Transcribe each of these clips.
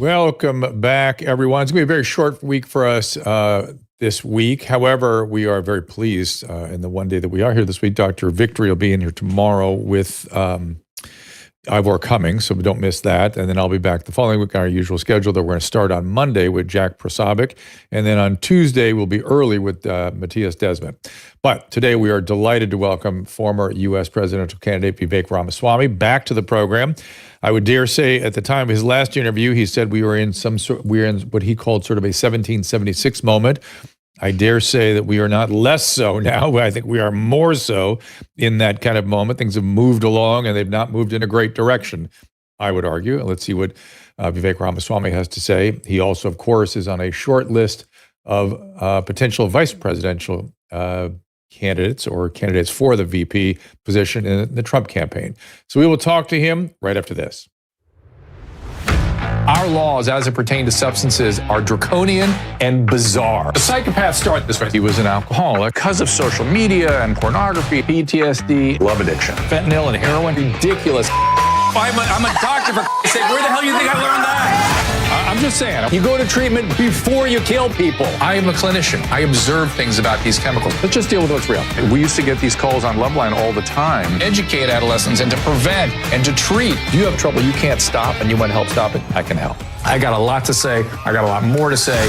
Welcome back, everyone. It's going to be a very short week for us this week. However, we are very pleased in the one day that we are here this week. Dr. Victory will be in here tomorrow with Ivor Cummings, so don't miss that. And then I'll be back the following week on our usual schedule that we're going to start on Monday with Jack Prosovic. And then on Tuesday, we'll be early with Matthias Desmond. But today we are delighted to welcome former U.S. presidential candidate Vivek Ramaswamy back to the program. I would dare say at the time of his last interview, he said we're in what he called sort of a 1776 moment. I dare say that we are not less so now. I think we are more so in that kind of moment. Things have moved along and they've not moved in a great direction, I would argue. Let's see what Vivek Ramaswamy has to say. He also, of course, is on a short list of potential vice presidential candidates or candidates for the VP position in the Trump campaign. So we will talk to him right after this. Our laws as it pertains to substances are draconian and bizarre. The psychopaths start this way. He was an alcoholic because of social media and pornography, PTSD, love addiction, fentanyl and heroin. Ridiculous. I'm a doctor, for sake. Where the hell do you think I learned that? I'm just saying, you go to treatment before you kill people. I am a clinician. I observe things about these chemicals. Let's just deal with what's real. We used to get these calls on Loveline all the time. Educate adolescents and to prevent and to treat. If you have trouble you can't stop and you want to help stop it, I can help. I got a lot to say. I got a lot more to say.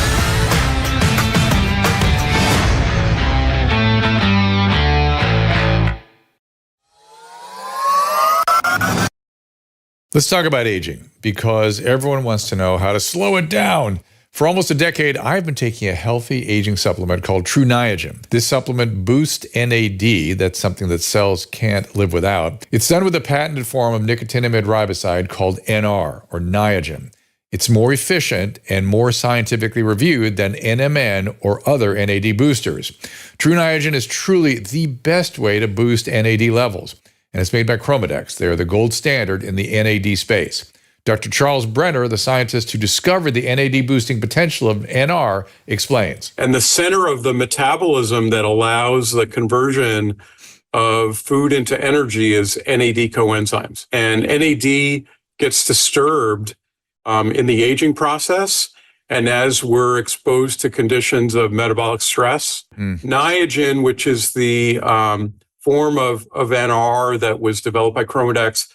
Let's talk about aging, because everyone wants to know how to slow it down. For almost a decade, I've been taking a healthy aging supplement called True Niagen. This supplement boosts NAD. That's something that cells can't live without. It's done with a patented form of nicotinamide riboside called NR, or Niagen. It's more efficient and more scientifically reviewed than NMN or other NAD boosters. True Niagen is truly the best way to boost NAD levels. And it's made by Chromadex. They are the gold standard in the NAD space. Dr. Charles Brenner, the scientist who discovered the NAD boosting potential of NR, explains. And the center of the metabolism that allows the conversion of food into energy is NAD coenzymes. And NAD gets disturbed in the aging process. And as we're exposed to conditions of metabolic stress, Niagen, which is the form of NR that was developed by Chromadex,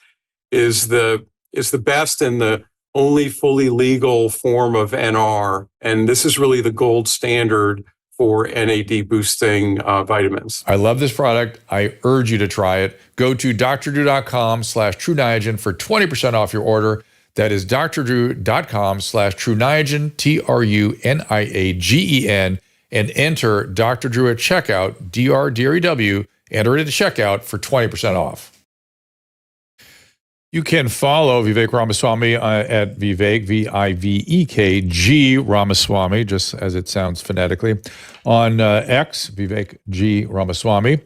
is the best and the only fully legal form of NR. And this is really the gold standard for NAD boosting vitamins. I love this product. I urge you to try it. Go to drdrew.com/True Niagen for 20% off your order. That is drdrew.com/True Niagen, TRUNIAGEN, and enter Dr. Drew at checkout, DRDREW. Enter it at checkout for 20% off. You can follow Vivek Ramaswamy at Vivek, VIVEK Ramaswamy, just as it sounds phonetically, on X, Vivek G. Ramaswamy.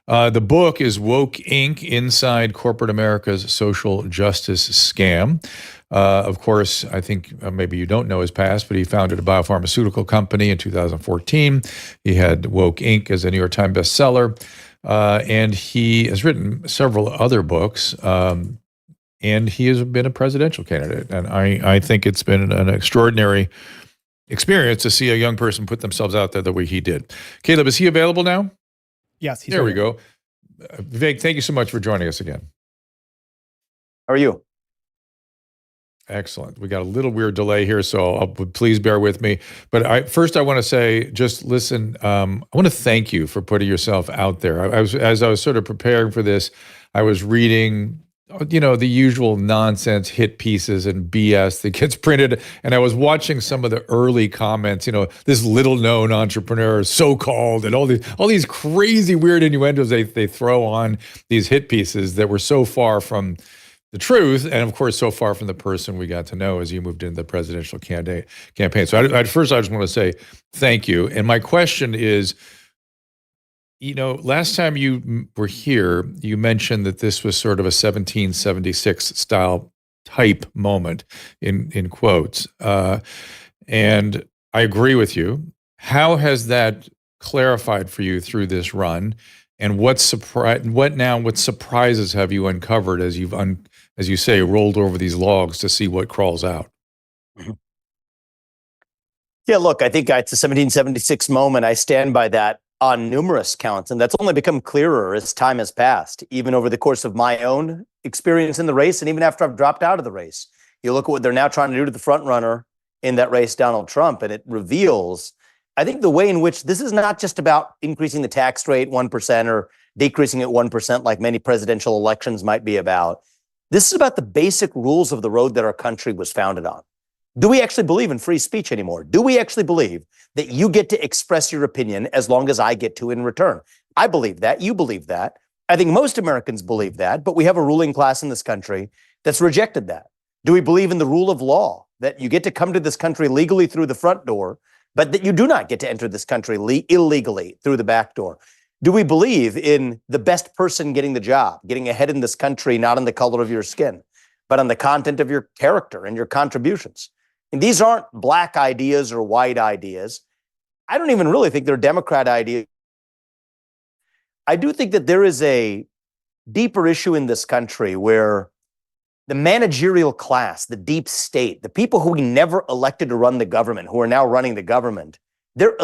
The book is Woke Inc. Inside Corporate America's Social Justice Scam. Of course, I think maybe you don't know his past, but he founded a biopharmaceutical company in 2014. He had Woke Inc. as a New York Times bestseller. And he has written several other books, and he has been a presidential candidate. And I think it's been an extraordinary experience to see a young person put themselves out there the way he did. Caleb, is he available now? Yes. He's there we go. Vivek, thank you so much for joining us again. How are you? Excellent. We got a little weird delay here, so please bear with me. But first I want to say, just listen, I want to thank you for putting yourself out there. As I was sort of preparing for this, I was reading, the usual nonsense hit pieces and BS that gets printed. And I was watching some of the early comments, this little known entrepreneur, so-called, and all these crazy weird innuendos they throw on these hit pieces that were so far from the truth, and of course, so far from the person we got to know as you moved into the presidential campaign. So first, I just want to say thank you. And my question is, last time you were here, you mentioned that this was sort of a 1776 style type moment in quotes. And I agree with you. How has that clarified for you through this run? And what surprises have you uncovered as you've, as you say, rolled over these logs to see what crawls out? Yeah, look, I think it's a 1776 moment. I stand by that on numerous counts, and that's only become clearer as time has passed, even over the course of my own experience in the race, and even after I've dropped out of the race. You look at what they're now trying to do to the front runner in that race, Donald Trump, and it reveals, I think, the way in which this is not just about increasing the tax rate 1% or decreasing it 1% like many presidential elections might be about. This is about the basic rules of the road that our country was founded on. Do we actually believe in free speech anymore? Do we actually believe that you get to express your opinion as long as I get to in return? I believe that. You believe that. I think most Americans believe that, but we have a ruling class in this country that's rejected that. Do we believe in the rule of law, that you get to come to this country legally through the front door, but that you do not get to enter this country illegally through the back door? Do we believe in the best person getting the job, getting ahead in this country, not on the color of your skin, but on the content of your character and your contributions? And these aren't black ideas or white ideas. I don't even really think they're Democrat ideas. I do think that there is a deeper issue in this country where the managerial class, the deep state, the people who we never elected to run the government, who are now running the government, they're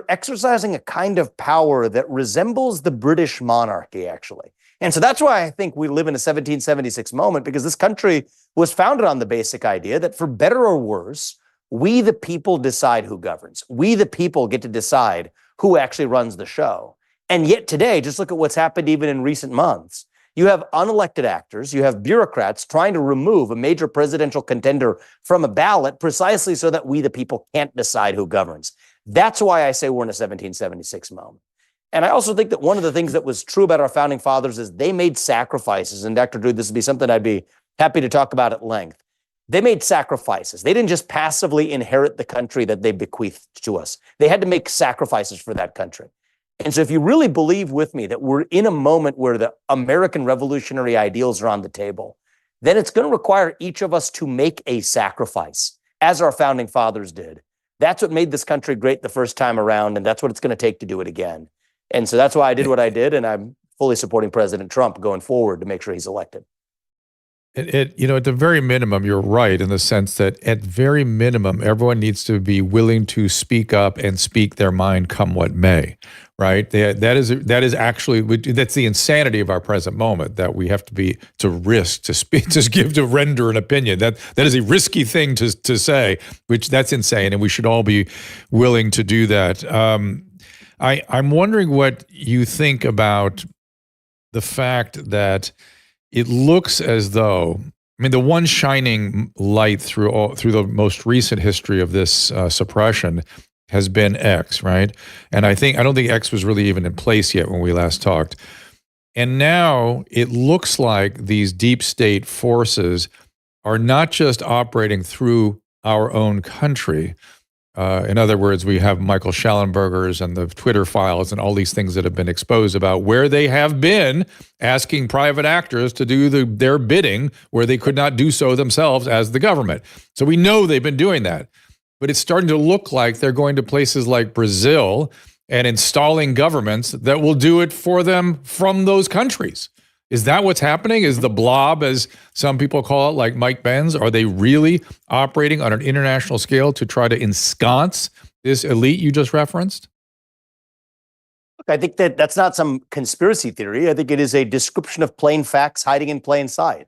exercising a kind of power that resembles the British monarchy, actually. And so that's why I think we live in a 1776 moment, because this country was founded on the basic idea that for better or worse, we the people decide who governs. We the people get to decide who actually runs the show. And yet today, just look at what's happened even in recent months. You have unelected actors, you have bureaucrats trying to remove a major presidential contender from a ballot precisely so that we the people can't decide who governs. That's why I say we're in a 1776 moment. And I also think that one of the things that was true about our founding fathers is they made sacrifices. And Dr. Drew, this would be something I'd be happy to talk about at length. They made sacrifices. They didn't just passively inherit the country that they bequeathed to us. They had to make sacrifices for that country. And so if you really believe with me that we're in a moment where the American revolutionary ideals are on the table, then it's going to require each of us to make a sacrifice, as our founding fathers did. That's what made this country great the first time around, and that's what it's going to take to do it again. And so that's why I did what I did, and I'm fully supporting President Trump going forward to make sure he's elected. At the very minimum, you're right in the sense that at very minimum, everyone needs to be willing to speak up and speak their mind come what may, right? That is actually, that's the insanity of our present moment, that we have to risk to speak, to render an opinion. That is a risky thing to say, which that's insane. And we should all be willing to do that. I'm wondering what you think about the fact that it looks as though, the one shining light through the most recent history of this suppression has been X, right? And I don't think X was really even in place yet when we last talked. And now it looks like these deep state forces are not just operating through our own country. In other words, we have Michael Schellenberger's and the Twitter files and all these things that have been exposed about where they have been asking private actors to do their bidding where they could not do so themselves as the government. So we know they've been doing that. But it's starting to look like they're going to places like Brazil and installing governments that will do it for them from those countries. Is that what's happening? Is the blob, as some people call it, like Mike Benz, are they really operating on an international scale to try to ensconce this elite you just referenced? Look, I think that's not some conspiracy theory. I think it is a description of plain facts hiding in plain sight.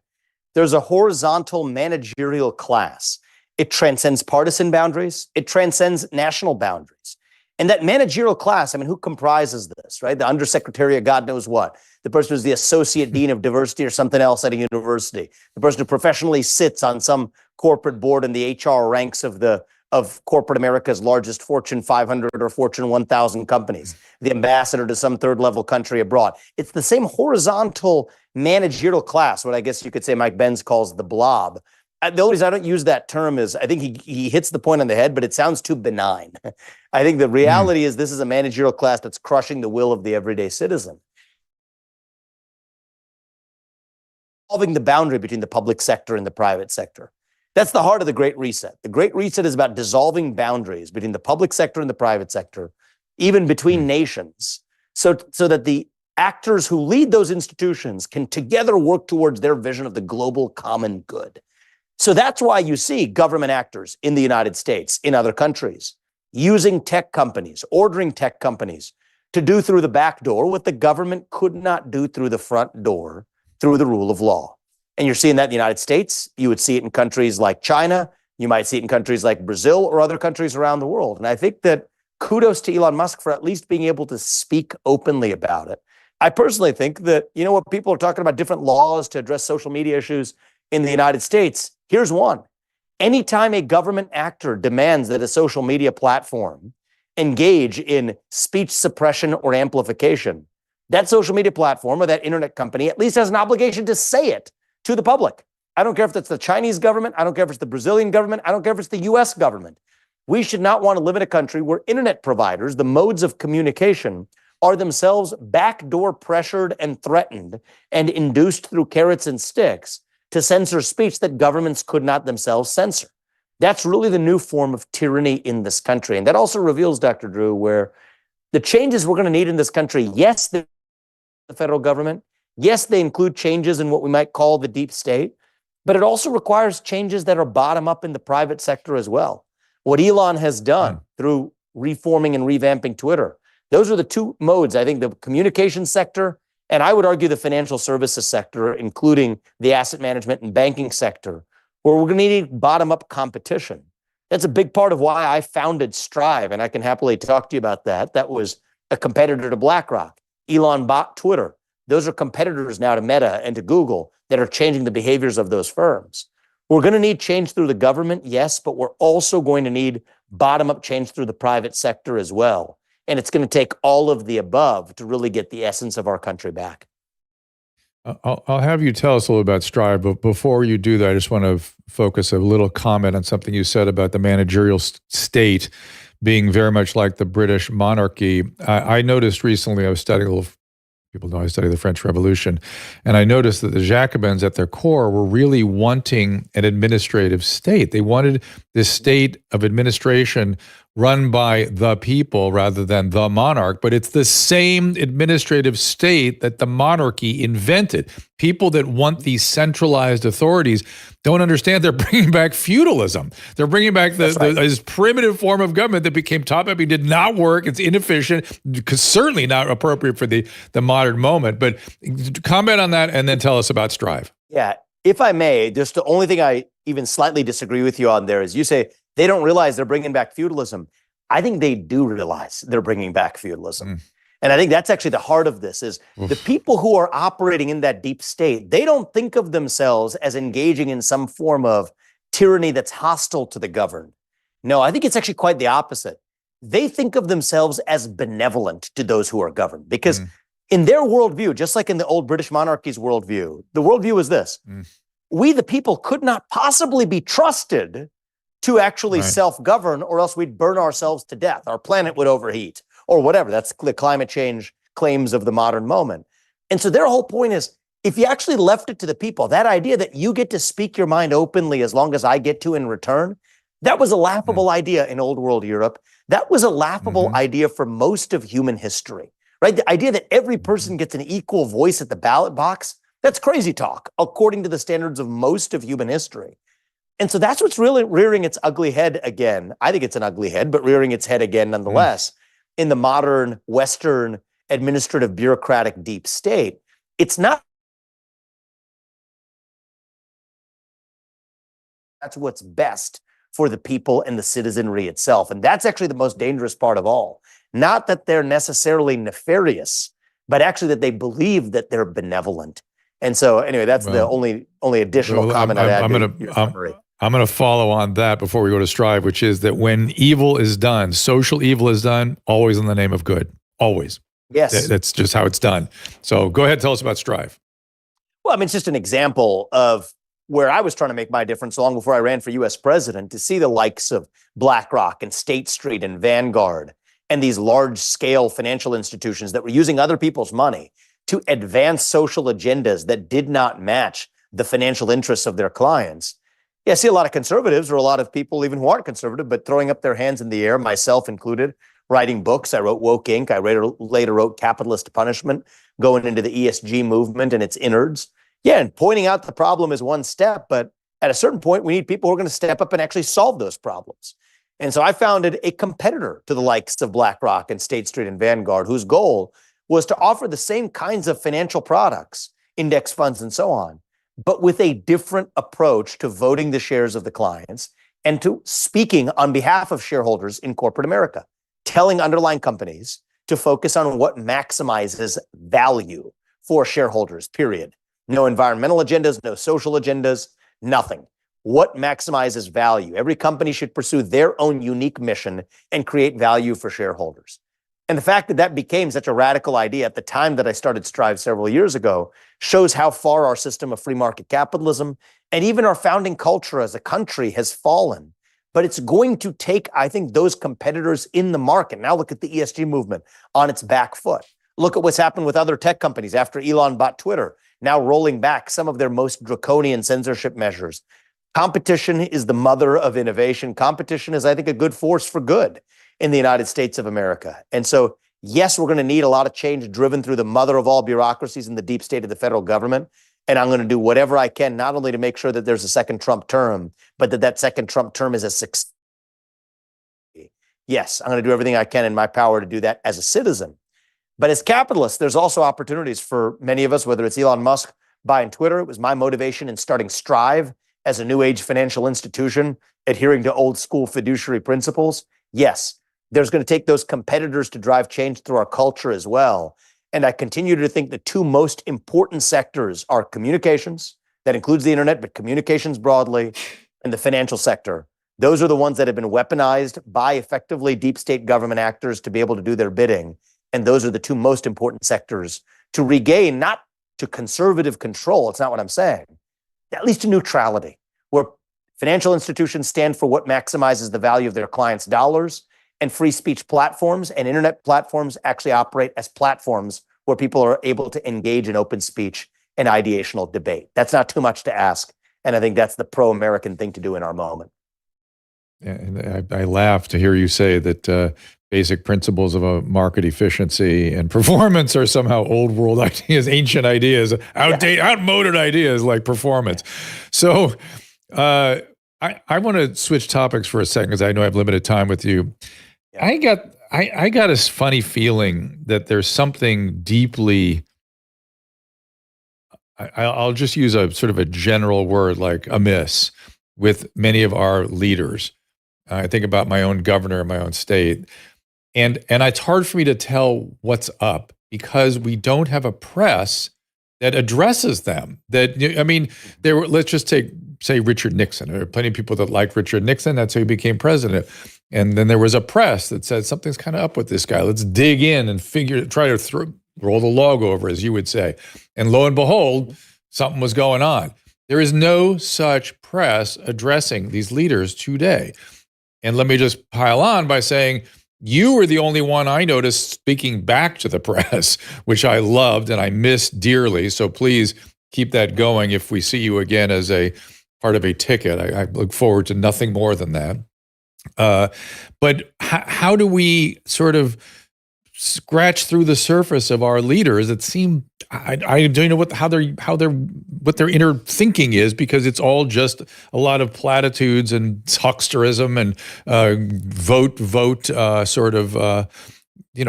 There's a horizontal managerial class. It transcends partisan boundaries. It transcends national boundaries. And that managerial class, who comprises this, right? The undersecretary of God knows what. The person who's the associate dean of diversity or something else at a university. The person who professionally sits on some corporate board in the HR ranks of corporate America's largest Fortune 500 or Fortune 1000 companies. The ambassador to some third level country abroad. It's the same horizontal managerial class, what I guess you could say Mike Benz calls the blob. The only reason I don't use that term is I think he hits the point on the head, but it sounds too benign. I think the reality is this is a managerial class that's crushing the will of the everyday citizen. Solving the boundary between the public sector and the private sector. That's the heart of the Great Reset. The Great Reset is about dissolving boundaries between the public sector and the private sector, even between nations, so that the actors who lead those institutions can together work towards their vision of the global common good. So that's why you see government actors in the United States, in other countries, using tech companies, ordering tech companies to do through the back door what the government could not do through the front door through the rule of law. And you're seeing that in the United States. You would see it in countries like China. You might see it in countries like Brazil or other countries around the world. And I think that kudos to Elon Musk for at least being able to speak openly about it. I personally think that, you know what, people are talking about different laws to address social media issues in the United States. Here's one. Anytime a government actor demands that a social media platform engage in speech suppression or amplification, that social media platform or that internet company at least has an obligation to say it to the public. I don't care if that's the Chinese government. I don't care if it's the Brazilian government. I don't care if it's the US government. We should not want to live in a country where internet providers, the modes of communication, are themselves backdoor pressured and threatened and induced through carrots and sticks to censor speech that governments could not themselves censor. That's really the new form of tyranny in this country. And that also reveals, Dr. Drew, where the changes we're going to need in this country, yes, the federal government, yes, they include changes in what we might call the deep state, but it also requires changes that are bottom up in the private sector as well. What Elon has done through reforming and revamping Twitter, those are the two modes, I think, the communication sector, and I would argue the financial services sector, including the asset management and banking sector, where we're going to need bottom-up competition. That's a big part of why I founded Strive, and I can happily talk to you about that. That was a competitor to BlackRock. Elon bought Twitter. Those are competitors now to Meta and to Google that are changing the behaviors of those firms. We're going to need change through the government, yes, but we're also going to need bottom-up change through the private sector as well. And it's going to take all of the above to really get the essence of our country back. I'll have you tell us a little about Strive, but before you do that, I just want to focus a little comment on something you said about the managerial state being very much like the British monarchy. I noticed recently, I was studying a little. People know I study the French Revolution. And I noticed that the Jacobins at their core were really wanting an administrative state. They wanted this state of administration run by the people rather than the monarch, but it's the same administrative state that the monarchy invented. People that want these centralized authorities don't understand they're bringing back feudalism. They're bringing back this primitive form of government that became top-heavy, did not work, it's inefficient, certainly not appropriate for the modern moment. But comment on that and then tell us about Strive. Yeah, if I may, just the only thing I even slightly disagree with you on there is you say they don't realize they're bringing back feudalism. I think they do realize they're bringing back feudalism. And I think that's actually the heart of this is the people who are operating in that deep state, they don't think of themselves as engaging in some form of tyranny that's hostile to the governed. No, I think it's actually quite the opposite. They think of themselves as benevolent to those who are governed because in their worldview, just like in the old British monarchy's worldview, the worldview is this. We, the people, could not possibly be trusted to actually self-govern, or else we'd burn ourselves to death. Our planet would overheat, or whatever. That's the climate change claims of the modern moment. And so their whole point is, if you actually left it to the people, that idea that you get to speak your mind openly as long as I get to in return, that was a laughable idea in old world Europe. That was a laughable idea for most of human history, right? The idea that every person gets an equal voice at the ballot box, that's crazy talk, according to the standards of most of human history. And so that's what's really rearing its ugly head again. I think it's an ugly head, but rearing its head again nonetheless in the modern Western administrative bureaucratic deep state. It's not. That's what's best for the people and the citizenry itself. And that's actually the most dangerous part of all. Not that they're necessarily nefarious, but actually that they believe that they're benevolent. And so anyway, that's the only additional comment I'd add. I'm going to follow on that before we go to Strive, which is that when evil is done, social evil is done, always in the name of good. Always. Yes. That's just how it's done. So go ahead, tell us about Strive. Well, I mean, it's just an example of where I was trying to make my difference long before I ran for US president, to see the likes of BlackRock and State Street and Vanguard and these large-scale financial institutions that were using other people's money to advance social agendas that did not match the financial interests of their clients. Yeah, I see a lot of conservatives, or a lot of people even who aren't conservative, but throwing up their hands in the air, myself included, writing books. I wrote Woke Inc. I later wrote Capitalist Punishment, going into the ESG movement and its innards. Yeah, and pointing out the problem is one step, but at a certain point, we need people who are going to step up and actually solve those problems. And so I founded a competitor to the likes of BlackRock and State Street and Vanguard, whose goal was to offer the same kinds of financial products, index funds and so on, but with a different approach to voting the shares of the clients and to speaking on behalf of shareholders in corporate America, telling underlying companies to focus on what maximizes value for shareholders, period. No environmental agendas, no social agendas, nothing. What maximizes value? Every company should pursue their own unique mission and create value for shareholders. And the fact that that became such a radical idea at the time that I started Strive several years ago shows how far our system of free market capitalism and even our founding culture as a country has fallen. But it's going to take, I think, those competitors in the market. Now look at the ESG movement on its back foot. Look at what's happened with other tech companies after Elon bought Twitter, now rolling back some of their most draconian censorship measures. Competition is the mother of innovation. Competition is, I think, a good force for good in the United States of America. And so, yes, we're going to need a lot of change driven through the mother of all bureaucracies in the deep state of the federal government. And I'm going to do whatever I can, not only to make sure that there's a second Trump term, but that second Trump term is a success. Yes, I'm going to do everything I can in my power to do that as a citizen. But as capitalists, there's also opportunities for many of us, whether it's Elon Musk buying Twitter. It was my motivation in starting Strive as a new age financial institution, adhering to old school fiduciary principles. Yes, there's going to take those competitors to drive change through our culture as well. And I continue to think the two most important sectors are communications, that includes the internet, but communications broadly, and the financial sector. Those are the ones that have been weaponized by effectively deep state government actors to be able to do their bidding. And those are the two most important sectors to regain, not to conservative control, it's not what I'm saying, at least to neutrality, where financial institutions stand for what maximizes the value of their clients' dollars, and free speech platforms and internet platforms actually operate as platforms where people are able to engage in open speech and ideational debate. That's not too much to ask. And I think that's the pro-American thing to do in our moment. And I laugh to hear you say that basic principles of a market efficiency and performance are somehow old world ideas, ancient ideas, outmoded ideas like performance. So I want to switch topics for a second because I know I have limited time with you. Yeah. I got a funny feeling that there's something deeply, I'll just use a sort of a general word like amiss with many of our leaders. I think about my own governor in my own state. And it's hard for me to tell what's up because we don't have a press that addresses them. Let's just say Richard Nixon. There are plenty of people that liked Richard Nixon. That's how he became president. And then there was a press that said something's kind of up with this guy. Let's dig in and try to roll the log over, as you would say. And lo and behold, something was going on. There is no such press addressing these leaders today. And let me just pile on by saying, you were the only one I noticed speaking back to the press, which I loved and I miss dearly. So please keep that going if we see you again as a part of a ticket. I look forward to nothing more than that. But how do we sort of scratch through the surface of our leaders that seem, I don't know what their inner thinking is, because it's all just a lot of platitudes and hucksterism and vote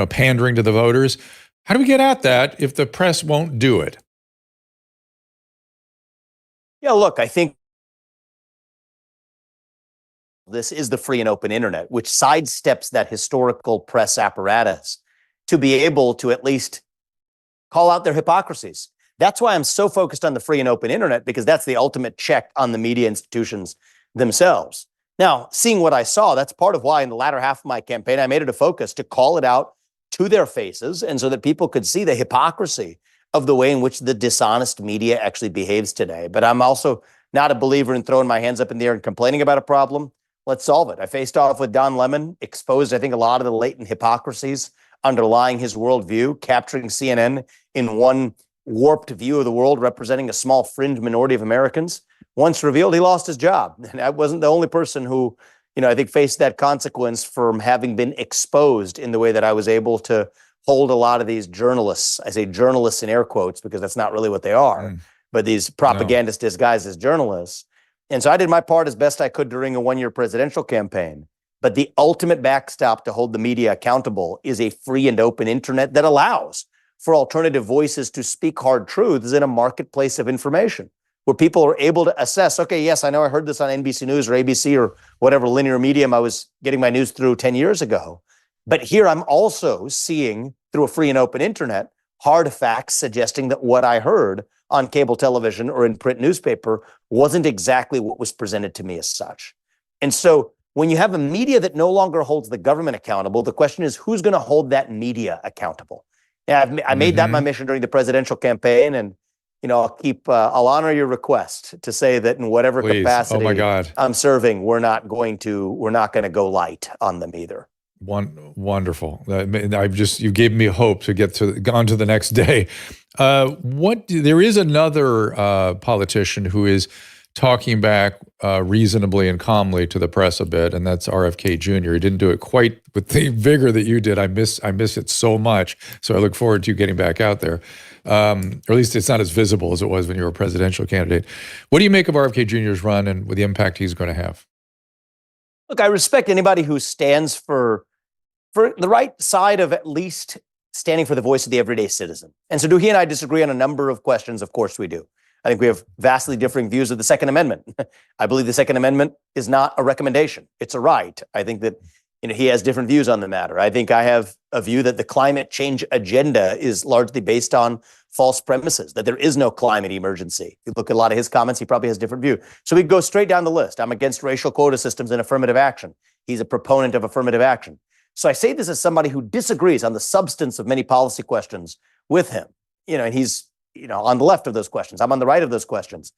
pandering to the voters. How do we get at that if the press won't do it? Yeah, look, I think this is the free and open internet, which sidesteps that historical press apparatus to be able to at least call out their hypocrisies. That's why I'm so focused on the free and open internet, because that's the ultimate check on the media institutions themselves. Now, seeing what I saw, that's part of why in the latter half of my campaign, I made it a focus to call it out to their faces, and so that people could see the hypocrisy of the way in which the dishonest media actually behaves today. But I'm also not a believer in throwing my hands up in the air and complaining about a problem. Let's solve it. I faced off with Don Lemon, exposed, I think, a lot of the latent hypocrisies underlying his worldview, capturing CNN in one warped view of the world, representing a small fringe minority of Americans. Once revealed, he lost his job. And I wasn't the only person who, I think faced that consequence from having been exposed in the way that I was able to hold a lot of these journalists. I say journalists in air quotes because that's not really what they are, but these propagandists disguised as journalists. And so I did my part as best I could during a one-year presidential campaign. But the ultimate backstop to hold the media accountable is a free and open internet that allows for alternative voices to speak hard truths in a marketplace of information, where people are able to assess, okay, yes, I know I heard this on NBC News or ABC or whatever linear medium I was getting my news through 10 years ago. But here I'm also seeing through a free and open internet hard facts suggesting that what I heard on cable television or in print newspaper wasn't exactly what was presented to me as such. And so when you have a media that no longer holds the government accountable, the question is, who's going to hold that media accountable? And I made that my mission during the presidential campaign, and I'll honor your request to say that in whatever capacity I'm serving, we're not going to go light on them either. Wonderful. You gave me hope to get on to the next day. There is another politician who is talking back reasonably and calmly to the press a bit, and that's RFK Jr. He didn't do it quite with the vigor that you did. I miss it so much. So I look forward to you getting back out there. Or at least it's not as visible as it was when you were a presidential candidate. What do you make of RFK Jr.'s run and the impact he's going to have? Look, I respect anybody who stands for the right side of at least standing for the voice of the everyday citizen. And so do he and I disagree on a number of questions? Of course we do. I think we have vastly differing views of the Second Amendment. I believe the Second Amendment is not a recommendation. It's a right. I think that he has different views on the matter. I think I have a view that the climate change agenda is largely based on false premises, that there is no climate emergency. If you look at a lot of his comments, he probably has a different view. So we go straight down the list. I'm against racial quota systems and affirmative action. He's a proponent of affirmative action. So I say this as somebody who disagrees on the substance of many policy questions with him. And he's on the left of those questions. I'm on the right of those questions.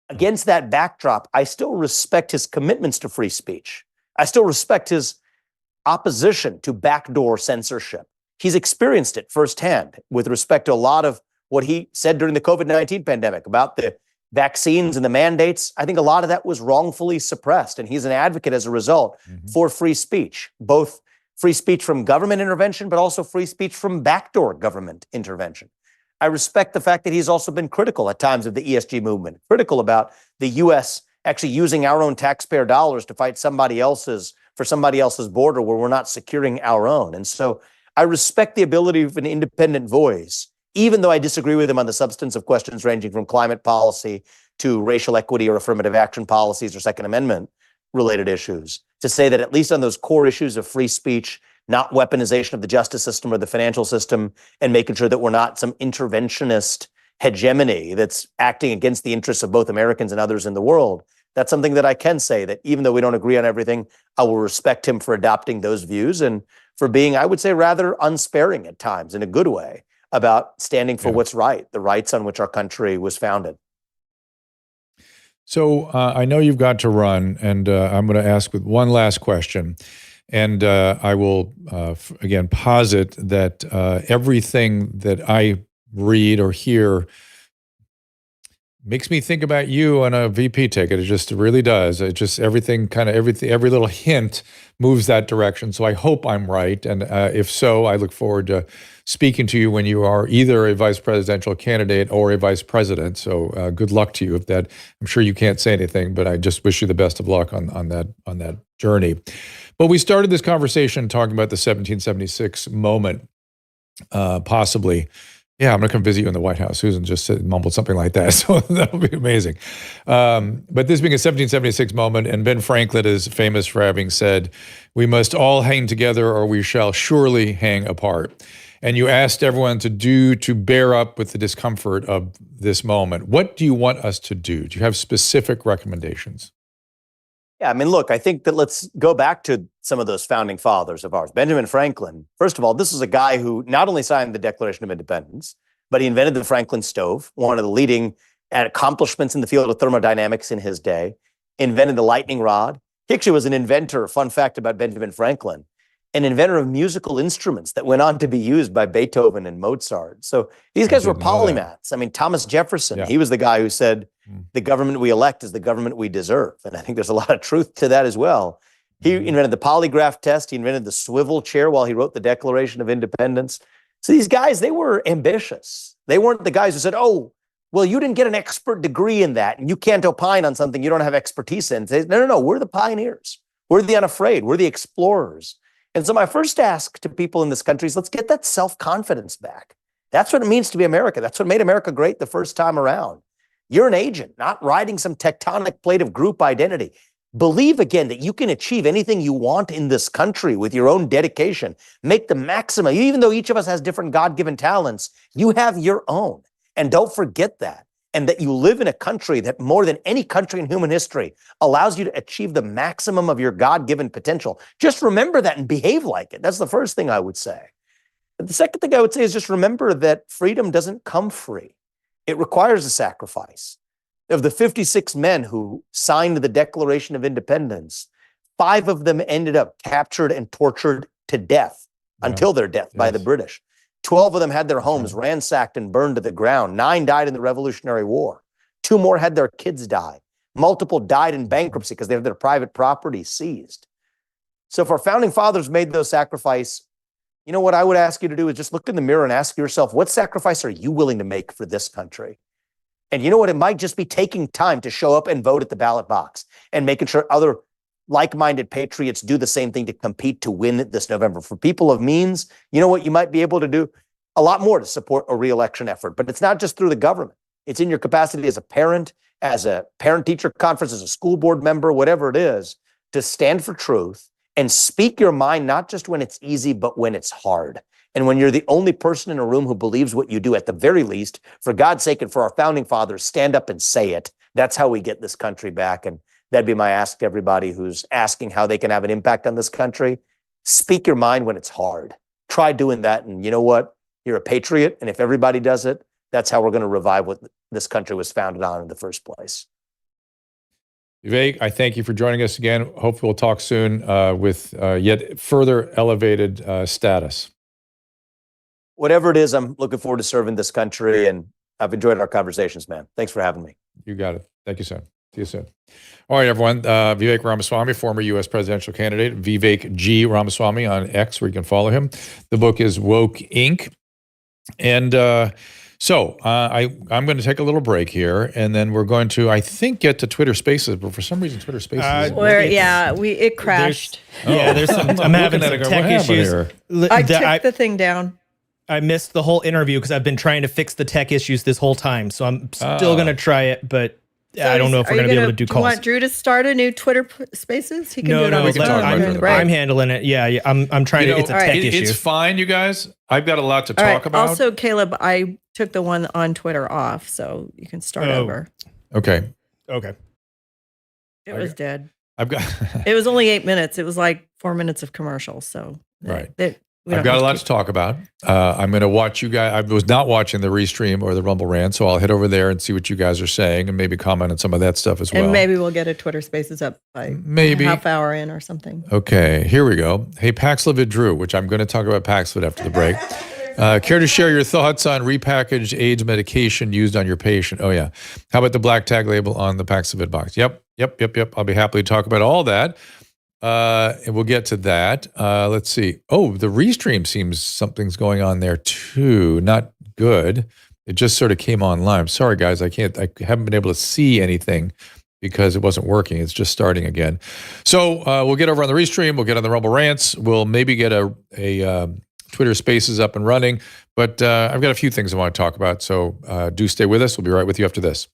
Against that backdrop, I still respect his commitments to free speech. I still respect his opposition to backdoor censorship. He's experienced it firsthand with respect to a lot of what he said during the COVID-19 pandemic about the vaccines and the mandates. I think a lot of that was wrongfully suppressed, and he's an advocate as a result for free speech, both free speech from government intervention, but also free speech from backdoor government intervention. I respect the fact that he's also been critical at times of the ESG movement, critical about the U.S. actually using our own taxpayer dollars to fight for somebody else's border where we're not securing our own. And so I respect the ability of an independent voice, even though I disagree with him on the substance of questions ranging from climate policy to racial equity or affirmative action policies or Second Amendment related issues, to say that at least on those core issues of free speech, not weaponization of the justice system or the financial system, and making sure that we're not some interventionist hegemony that's acting against the interests of both Americans and others in the world. That's something that I can say, that even though we don't agree on everything, I will respect him for adopting those views and for being, I would say, rather unsparing at times in a good way about standing for what's right, the rights on which our country was founded. So I know you've got to run, and I'm going to ask with one last question. And I will, again, posit that everything that I read or hear makes me think about you on a VP ticket. It just really does. It just every little hint moves that direction. So I hope I'm right. And if so, I look forward to speaking to you when you are either a vice presidential candidate or a vice president. So good luck to you with that. I'm sure you can't say anything, but I just wish you the best of luck on that journey. But we started this conversation talking about the 1776 moment, possibly. Yeah, I'm going to come visit you in the White House. Susan just mumbled something like that, so that'll be amazing. But this being a 1776 moment, and Ben Franklin is famous for having said, "We must all hang together or we shall surely hang apart." And you asked everyone to bear up with the discomfort of this moment. What do you want us to do? Do you have specific recommendations? Yeah, I mean, look, I think that let's go back to some of those founding fathers of ours. Benjamin Franklin, first of all, this is a guy who not only signed the Declaration of Independence, but he invented the Franklin stove, one of the leading accomplishments in the field of thermodynamics in his day, invented the lightning rod. He actually was an inventor, fun fact about Benjamin Franklin, an inventor of musical instruments that went on to be used by Beethoven and Mozart. So these guys were polymaths. I mean, Thomas Jefferson, he was the guy who said, the government we elect is the government we deserve. And I think there's a lot of truth to that as well. He invented the polygraph test. He invented the swivel chair while he wrote the Declaration of Independence. So these guys, they were ambitious. They weren't the guys who said, oh, well, you didn't get an expert degree in that, and you can't opine on something you don't have expertise in. They, no, we're the pioneers. We're the unafraid. We're the explorers. And so my first ask to people in this country is let's get that self-confidence back. That's what it means to be America. That's what made America great the first time around. You're an agent, not riding some tectonic plate of group identity. Believe again that you can achieve anything you want in this country with your own dedication. Make the maximum. Even though each of us has different God-given talents, you have your own. And don't forget that. And that you live in a country that more than any country in human history allows you to achieve the maximum of your God-given potential. Just remember that and behave like it. That's the first thing I would say. The second thing I would say is just remember that freedom doesn't come free. It requires a sacrifice. Of the 56 men who signed the Declaration of Independence, 5 of them ended up captured and tortured to death until their death by the British. 12 of them had their homes ransacked and burned to the ground. 9 died in the Revolutionary War. 2 more had their kids die. Multiple died in bankruptcy because they had their private property seized. So if our founding fathers made those sacrifices, you know what I would ask you to do is just look in the mirror and ask yourself, what sacrifice are you willing to make for this country? And you know what? It might just be taking time to show up and vote at the ballot box and making sure other like-minded patriots do the same thing to compete to win this November. For people of means, you know what? You might be able to do a lot more to support a re-election effort. But it's not just through the government. It's in your capacity as a parent-teacher conference, as a school board member, whatever it is, to stand for truth and speak your mind, not just when it's easy, but when it's hard. And when you're the only person in a room who believes what you do, at the very least, for God's sake and for our founding fathers, stand up and say it. That's how we get this country back. And that'd be my ask to everybody who's asking how they can have an impact on this country. Speak your mind when it's hard. Try doing that. And you know what? You're a patriot. And if everybody does it, that's how we're going to revive what this country was founded on in the first place. Vivek, I thank you for joining us again. Hopefully we'll talk soon with yet further elevated status. Whatever it is, I'm looking forward to serving this country, and I've enjoyed our conversations, man. Thanks for having me. You got it. Thank you, sir. See you soon. All right, everyone. Vivek Ramaswamy, former U.S. presidential candidate. Vivek G. Ramaswamy on X, where you can follow him. The book is Woke Inc. And so I'm going to take a little break here, and then we're going to, I think, get to Twitter Spaces. But for some reason, Twitter Spaces it crashed. There's some. I'm having some tech issues. I took the thing down. I missed the whole interview because I've been trying to fix the tech issues this whole time. So I'm still going to try it, but I don't know if we're going to be able to do calls. Do you want Drew to start a new Twitter Spaces? He can do it on his phone. I'm handling it. Yeah, I'm trying to. It's a tech issue. It's fine, you guys. I've got a lot to talk about. Also, Caleb, I took the one on Twitter off, so you can start over. Okay. It was dead. I've got. It was only 8 minutes. It was like 4 minutes of commercial. So I've got a lot to talk about. I'm going to watch you guys. I was not watching the Restream or the Rumble Rant, so I'll head over there and see what you guys are saying and maybe comment on some of that stuff as well. And maybe we'll get a Twitter Spaces up by a half hour in or something. Okay, here we go. Hey, Paxlovid Drew, which I'm going to talk about Paxlovid after the break. Care to share your thoughts on repackaged AIDS medication used on your patient? Oh, yeah. How about the black tag label on the Paxlovid box? Yep. I'll be happy to talk about all that. And we'll get to that. Let's see. Oh, the Restream seems something's going on there too. Not good. It just sort of came online. I'm sorry, guys. I haven't been able to see anything because it wasn't working. It's just starting again. So we'll get over on the Restream. We'll get on the Rumble Rants. We'll maybe get a Twitter Spaces up and running. But I've got a few things I want to talk about. So do stay with us. We'll be right with you after this.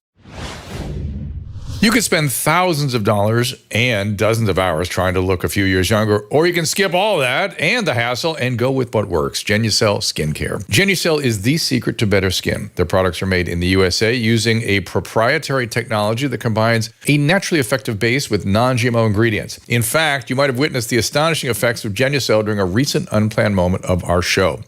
You could spend thousands of dollars and dozens of hours trying to look a few years younger, or you can skip all that and the hassle and go with what works, Genucel Skincare. Genucel is the secret to better skin. Their products are made in the USA using a proprietary technology that combines a naturally effective base with non-GMO ingredients. In fact, you might have witnessed the astonishing effects of Genucel during a recent unplanned moment of our show,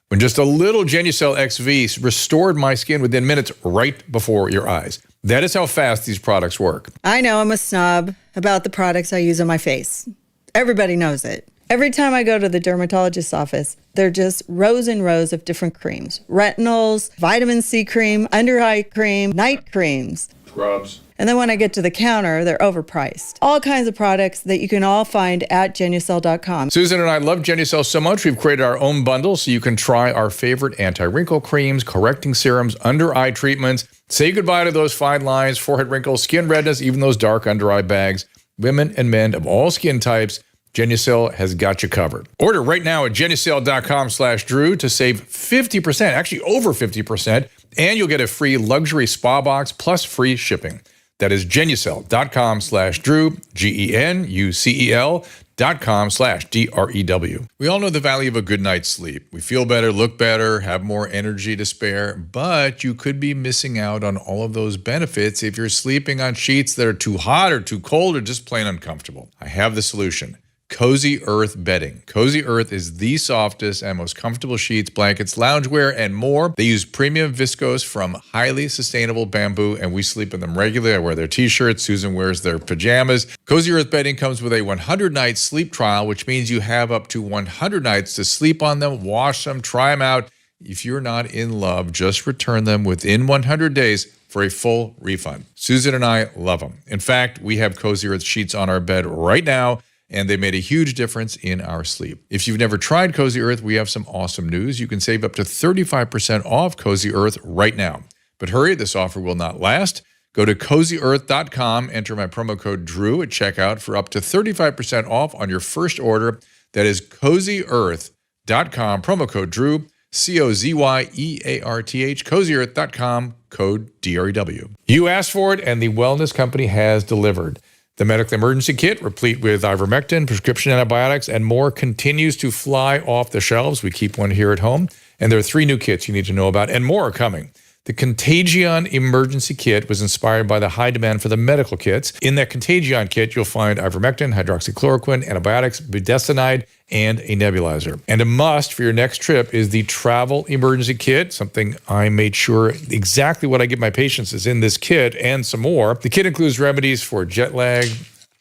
when just a little Genucel XV restored my skin within minutes right before your eyes. That is how fast these products work. I know I'm a snob about the products I use on my face. Everybody knows it. Every time I go to the dermatologist's office, they're just rows and rows of different creams. Retinols, vitamin C cream, under eye cream, night creams. Scrubs. And then when I get to the counter, they're overpriced. All kinds of products that you can all find at Genucel.com. Susan and I love Genucel so much, we've created our own bundle so you can try our favorite anti-wrinkle creams, correcting serums, under-eye treatments. Say goodbye to those fine lines, forehead wrinkles, skin redness, even those dark under-eye bags. women and men of all skin types, Genucel has got you covered. Order right now at Genucel.com/Drew to save 50%, actually over 50%, and you'll get a free luxury spa box plus free shipping. That is Genucel.com/Drew, GENUCEL.com/DREW. We all know the value of a good night's sleep. We feel better, look better, have more energy to spare, but you could be missing out on all of those benefits if you're sleeping on sheets that are too hot or too cold or just plain uncomfortable. I have the solution. Cozy Earth bedding. Cozy Earth is the softest and most comfortable sheets, blankets, loungewear, and more. They use premium viscose from highly sustainable bamboo, and we sleep in them regularly. I wear their t-shirts. Susan wears their pajamas. Cozy Earth bedding comes with a 100-night sleep trial, which means you have up to 100 nights to sleep on them, wash them, try them out. If you're not in love, just return them within 100 days for a full refund. Susan and I love them. In fact, we have Cozy Earth sheets on our bed right now, and they made a huge difference in our sleep. If you've never tried Cozy Earth, we have some awesome news. You can save up to 35% off Cozy Earth right now. But hurry, this offer will not last. Go to CozyEarth.com, enter my promo code DREW at checkout for up to 35% off on your first order. That is CozyEarth.com, promo code DREW, COZYEARTH, CozyEarth.com, code DREW. You asked for it, and the Wellness Company has delivered. The medical emergency kit, replete with ivermectin, prescription antibiotics, and more, continues to fly off the shelves. We keep one here at home. And there are 3 new kits you need to know about, and more are coming. The Contagion Emergency Kit was inspired by the high demand for the medical kits. In that Contagion kit, you'll find ivermectin, hydroxychloroquine, antibiotics, budesonide, and a nebulizer. And a must for your next trip is the Travel Emergency Kit, something I made sure exactly what I give my patients is in this kit and some more. The kit includes remedies for jet lag,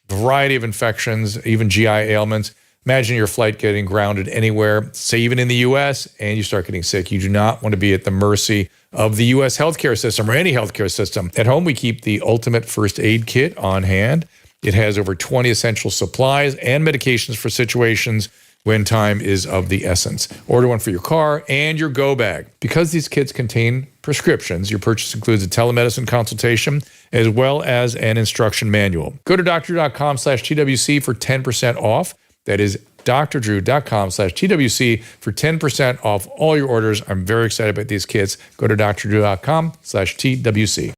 variety of infections, even GI ailments. Imagine your flight getting grounded anywhere, say even in the U.S., and you start getting sick. You do not want to be at the mercy of the U.S. healthcare system or any healthcare system. At home, we keep the ultimate first aid kit on hand. It has over 20 essential supplies and medications for situations when time is of the essence. Order one for your car and your go bag. Because these kits contain prescriptions, your purchase includes a telemedicine consultation as well as an instruction manual. Go to drdrew.com/TWC for 10% off. That is drdrew.com/TWC for 10% off all your orders. I'm very excited about these kits. Go to drdrew.com/TWC.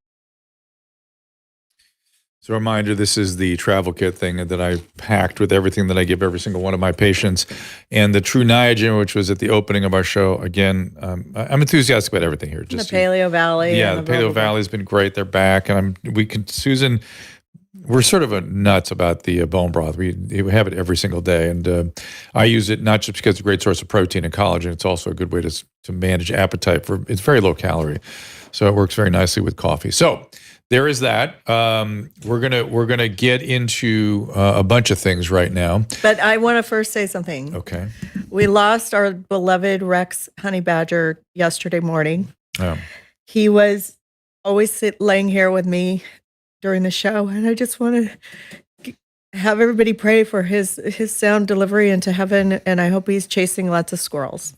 So a reminder, this is the travel kit thing that I packed with everything that I give every single one of my patients. And the True Niagen, which was at the opening of our show. Again, I'm enthusiastic about everything here. Just the Paleo Valley. Yeah, the Paleo Valley has been great. They're back. And Susan, we're sort of nuts about the bone broth. We have it every single day. And I use it not just because it's a great source of protein and collagen. It's also a good way to manage appetite. It's very low calorie. So it works very nicely with coffee. So there is that. We're gonna get into a bunch of things right now. But I want to first say something. Okay. We lost our beloved Rex honey badger yesterday morning. Oh. He was always laying here with me during the show, and I just want to have everybody pray for his sound delivery into heaven, and I hope he's chasing lots of squirrels.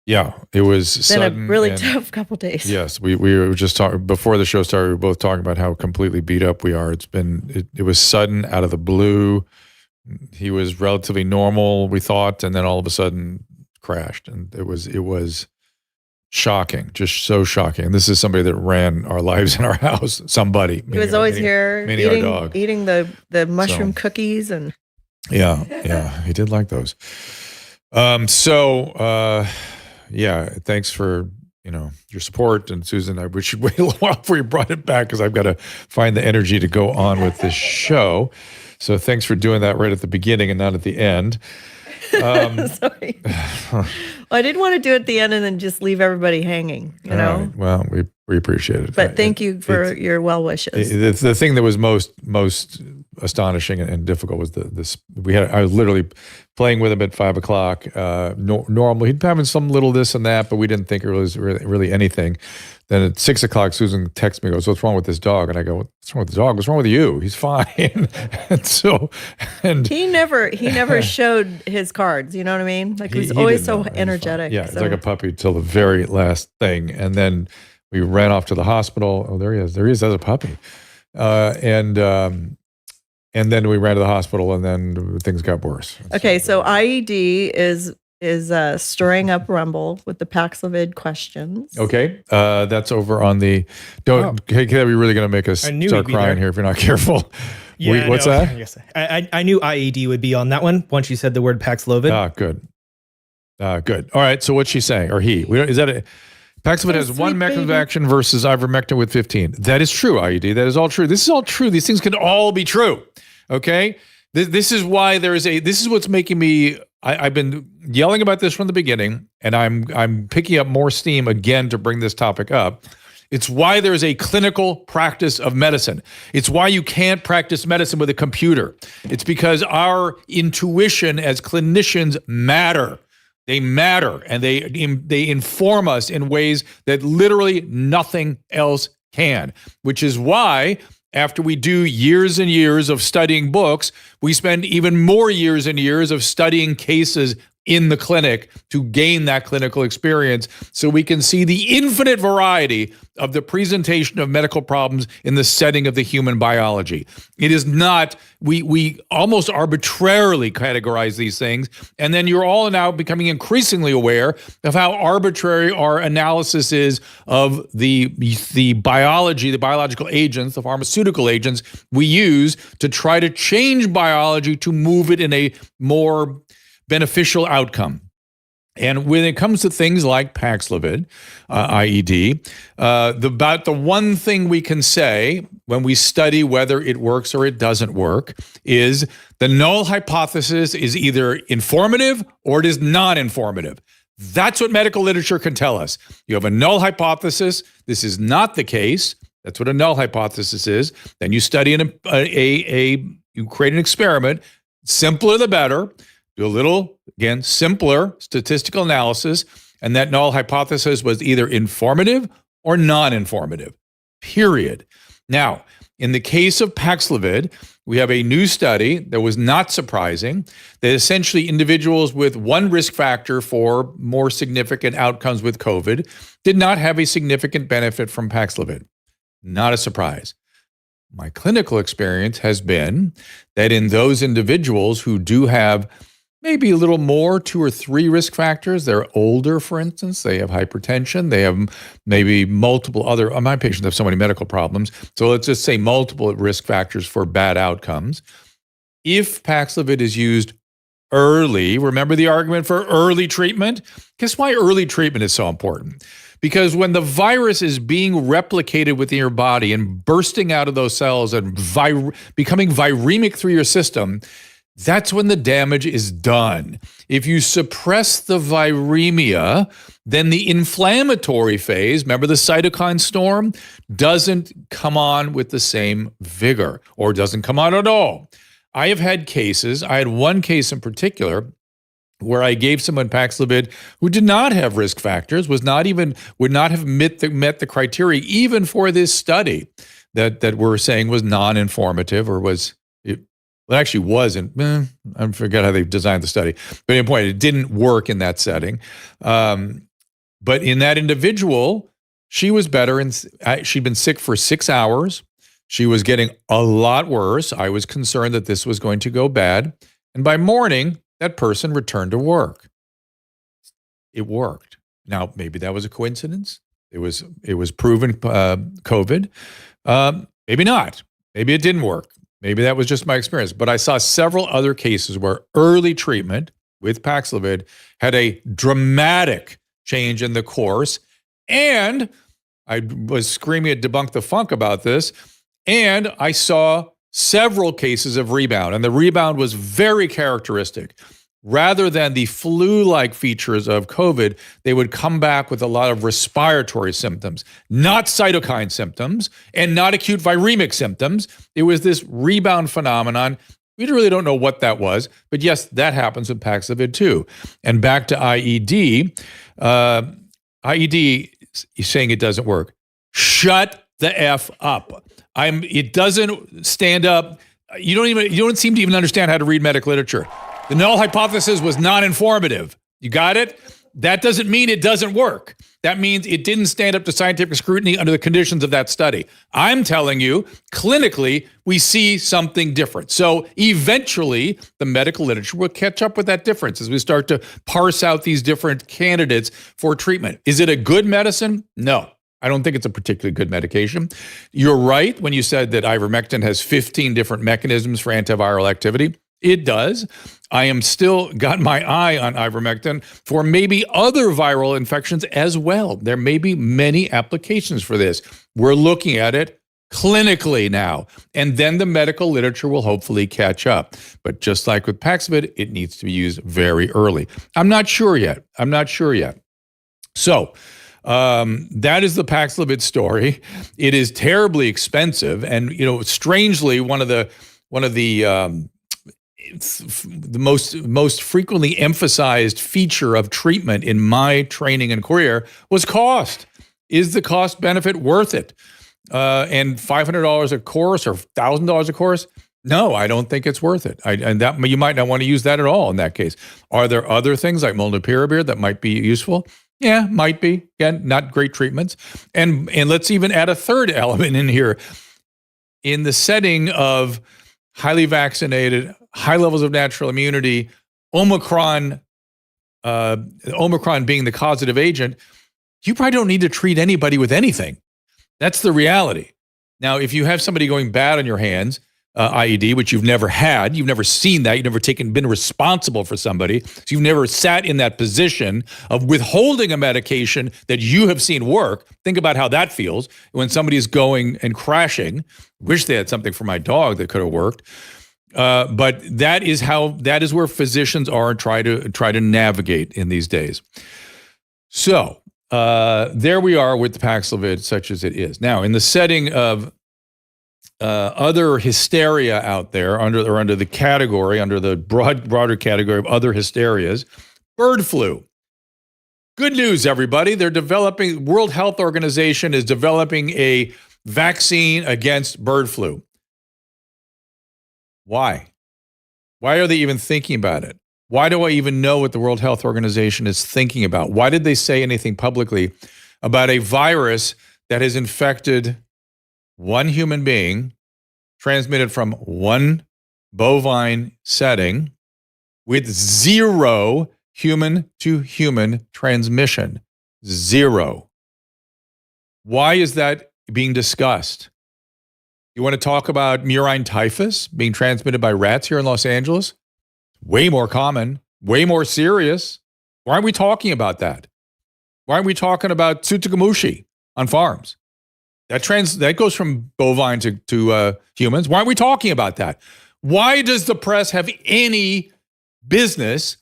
Yeah, it was Been sudden a really tough couple days. Yes, we were just talking before the show started. We were both talking about how completely beat up we are. It was sudden, out of the blue. He was relatively normal, we thought, and then all of a sudden crashed, and it was shocking, just so shocking. And this is somebody that ran our lives in our house. Somebody. He was always here eating the mushroom cookies and. Yeah, he did like those. Yeah, thanks for your support. And Susan, I wish you'd wait a little while before you brought it back because I've got to find the energy to go on with this show. So thanks for doing that right at the beginning and not at the end. Sorry. Well, I didn't want to do it at the end and then just leave everybody hanging, you know? Right. Well, we appreciate it. But thank you for your well wishes. The thing that was most astonishing and difficult was I was literally playing with him at 5 o'clock. Normal, he'd having some little this and that, but we didn't think it was really anything. Then at 6 o'clock, Susan texts me, goes, "What's wrong with this dog?" And I go, "What's wrong with the dog? What's wrong with you? He's fine." and he never showed his cards. You know what I mean? Like he was always so energetic. Yeah, it's like a puppy till the very last thing, and then we ran off to the hospital. Oh, there he is. There he is as a puppy. And then we ran to the hospital, and then things got worse. Okay, so IED is stirring up Rumble with the Paxlovid questions. Okay, that's over on the. Don't. Hey, are we really going to make us I knew start he'd be crying there. here if you're not careful? Yeah, What's no, that? Yes, I knew IED would be on that one once you said the word Paxlovid. Ah, good. Good. All right. So what's she saying, or he? Is that a Paxlovid has one sweet, mechanism of baby. action versus ivermectin with 15. That is true, IED. That is all true. This is all true. These things can all be true. Okay. This is why this is what's making me. I've been yelling about this from the beginning, and I'm picking up more steam again to bring this topic up. It's why there's a clinical practice of medicine. It's why you can't practice medicine with a computer. It's because our intuition as clinicians matter. They matter, and they inform us in ways that literally nothing else can, which is why after we do years and years of studying books, we spend even more years and years of studying cases in the clinic to gain that clinical experience so we can see the infinite variety of the presentation of medical problems in the setting of the human biology. It is not, we almost arbitrarily categorize these things, and then you're all now becoming increasingly aware of how arbitrary our analysis is of the biology, the biological agents, the pharmaceutical agents we use to try to change biology to move it in a more beneficial outcome. And when it comes to things like Paxlovid, IED, about the one thing we can say when we study whether it works or it doesn't work is the null hypothesis is either informative or it is non-informative. That's what medical literature can tell us. You have a null hypothesis. This is not the case. That's what a null hypothesis is. Then you study you create an experiment. Simpler the better. Do a little, again, simpler statistical analysis, and that null hypothesis was either informative or non-informative, period. Now, in the case of Paxlovid, we have a new study that was not surprising, that essentially individuals with one risk factor for more significant outcomes with COVID did not have a significant benefit from Paxlovid. Not a surprise. My clinical experience has been that in those individuals who do have maybe a little more, 2 or 3 risk factors. They're older, for instance. They have hypertension. They have maybe multiple other, my patients have so many medical problems. So let's just say multiple risk factors for bad outcomes. If Paxlovid is used early, remember the argument for early treatment? Guess why early treatment is so important? Because when the virus is being replicated within your body and bursting out of those cells and becoming viremic through your system, that's when the damage is done. If you suppress the viremia, then the inflammatory phase, remember the cytokine storm, doesn't come on with the same vigor or doesn't come on at all. I have had cases, I had one case in particular where I gave someone Paxlovid who did not have risk factors, would not have met the criteria even for this study that we're saying was non-informative or was. It actually wasn't. I forget how they designed the study. But at any point, it didn't work in that setting. But in that individual, she was better. And she'd been sick for 6 hours. She was getting a lot worse. I was concerned that this was going to go bad. And by morning, that person returned to work. It worked. Now, maybe that was a coincidence. It was proven COVID. Maybe not. Maybe it didn't work. Maybe that was just my experience, but I saw several other cases where early treatment with Paxlovid had a dramatic change in the course. And I was screaming at Debunk the Funk about this. And I saw several cases of rebound, and the rebound was very characteristic. Rather than the flu-like features of COVID, they would come back with a lot of respiratory symptoms, not cytokine symptoms and not acute viremic symptoms. It was this rebound phenomenon. We really don't know what that was, but yes, that happens with Paxlovid too. And back to IED. IED is saying it doesn't work. Shut the F up. It doesn't stand up. You don't seem to even understand how to read medical literature. The null hypothesis was non-informative. You got it? That doesn't mean it doesn't work. That means it didn't stand up to scientific scrutiny under the conditions of that study. I'm telling you, clinically, we see something different. So eventually, the medical literature will catch up with that difference as we start to parse out these different candidates for treatment. Is it a good medicine? No. I don't think it's a particularly good medication. You're right when you said that ivermectin has 15 different mechanisms for antiviral activity. It does. I am still got my eye on ivermectin for maybe other viral infections as well. There may be many applications for this. We're looking at it clinically now, and then the medical literature will hopefully catch up. But just like with Paxlovid, it needs to be used very early. I'm not sure yet. So, that is the Paxlovid story. It is terribly expensive, and strangely, one of the most frequently emphasized feature of treatment in my training and career was cost. Is the cost benefit worth it? And $500 a course or $1,000 a course? No, I don't think it's worth it. And that you might not want to use that at all in that case. Are there other things like molnupiravir that might be useful? Yeah, might be. Again, not great treatments. And let's even add a third element in here. In the setting of highly vaccinated, high levels of natural immunity, Omicron being the causative agent, you probably don't need to treat anybody with anything. That's the reality. Now, if you have somebody going bad on your hands, IED, which you've never had, you've never seen that, you've never been responsible for somebody, so you've never sat in that position of withholding a medication that you have seen work. Think about how that feels when somebody is going and crashing. Wish they had something for my dog that could have worked. But that is where physicians are and try to navigate in these days. So there we are with the Paxlovid, such as it is. Now, in the setting of other hysteria out there under the broader category of other hysterias, bird flu. Good news, everybody. World Health Organization is developing a vaccine against bird flu. Why? Why are they even thinking about it? Why do I even know what the World Health Organization is thinking about? Why did they say anything publicly about a virus that has infected one human being, transmitted from one bovine setting with zero human-to-human transmission? Zero. Why is that being discussed? You want to talk about murine typhus being transmitted by rats here in Los Angeles? Way more common, way more serious. Why aren't we talking about that? Why aren't we talking about tsutsugamushi on farms? That goes from bovine to humans. Why aren't we talking about that? Why does the press have any business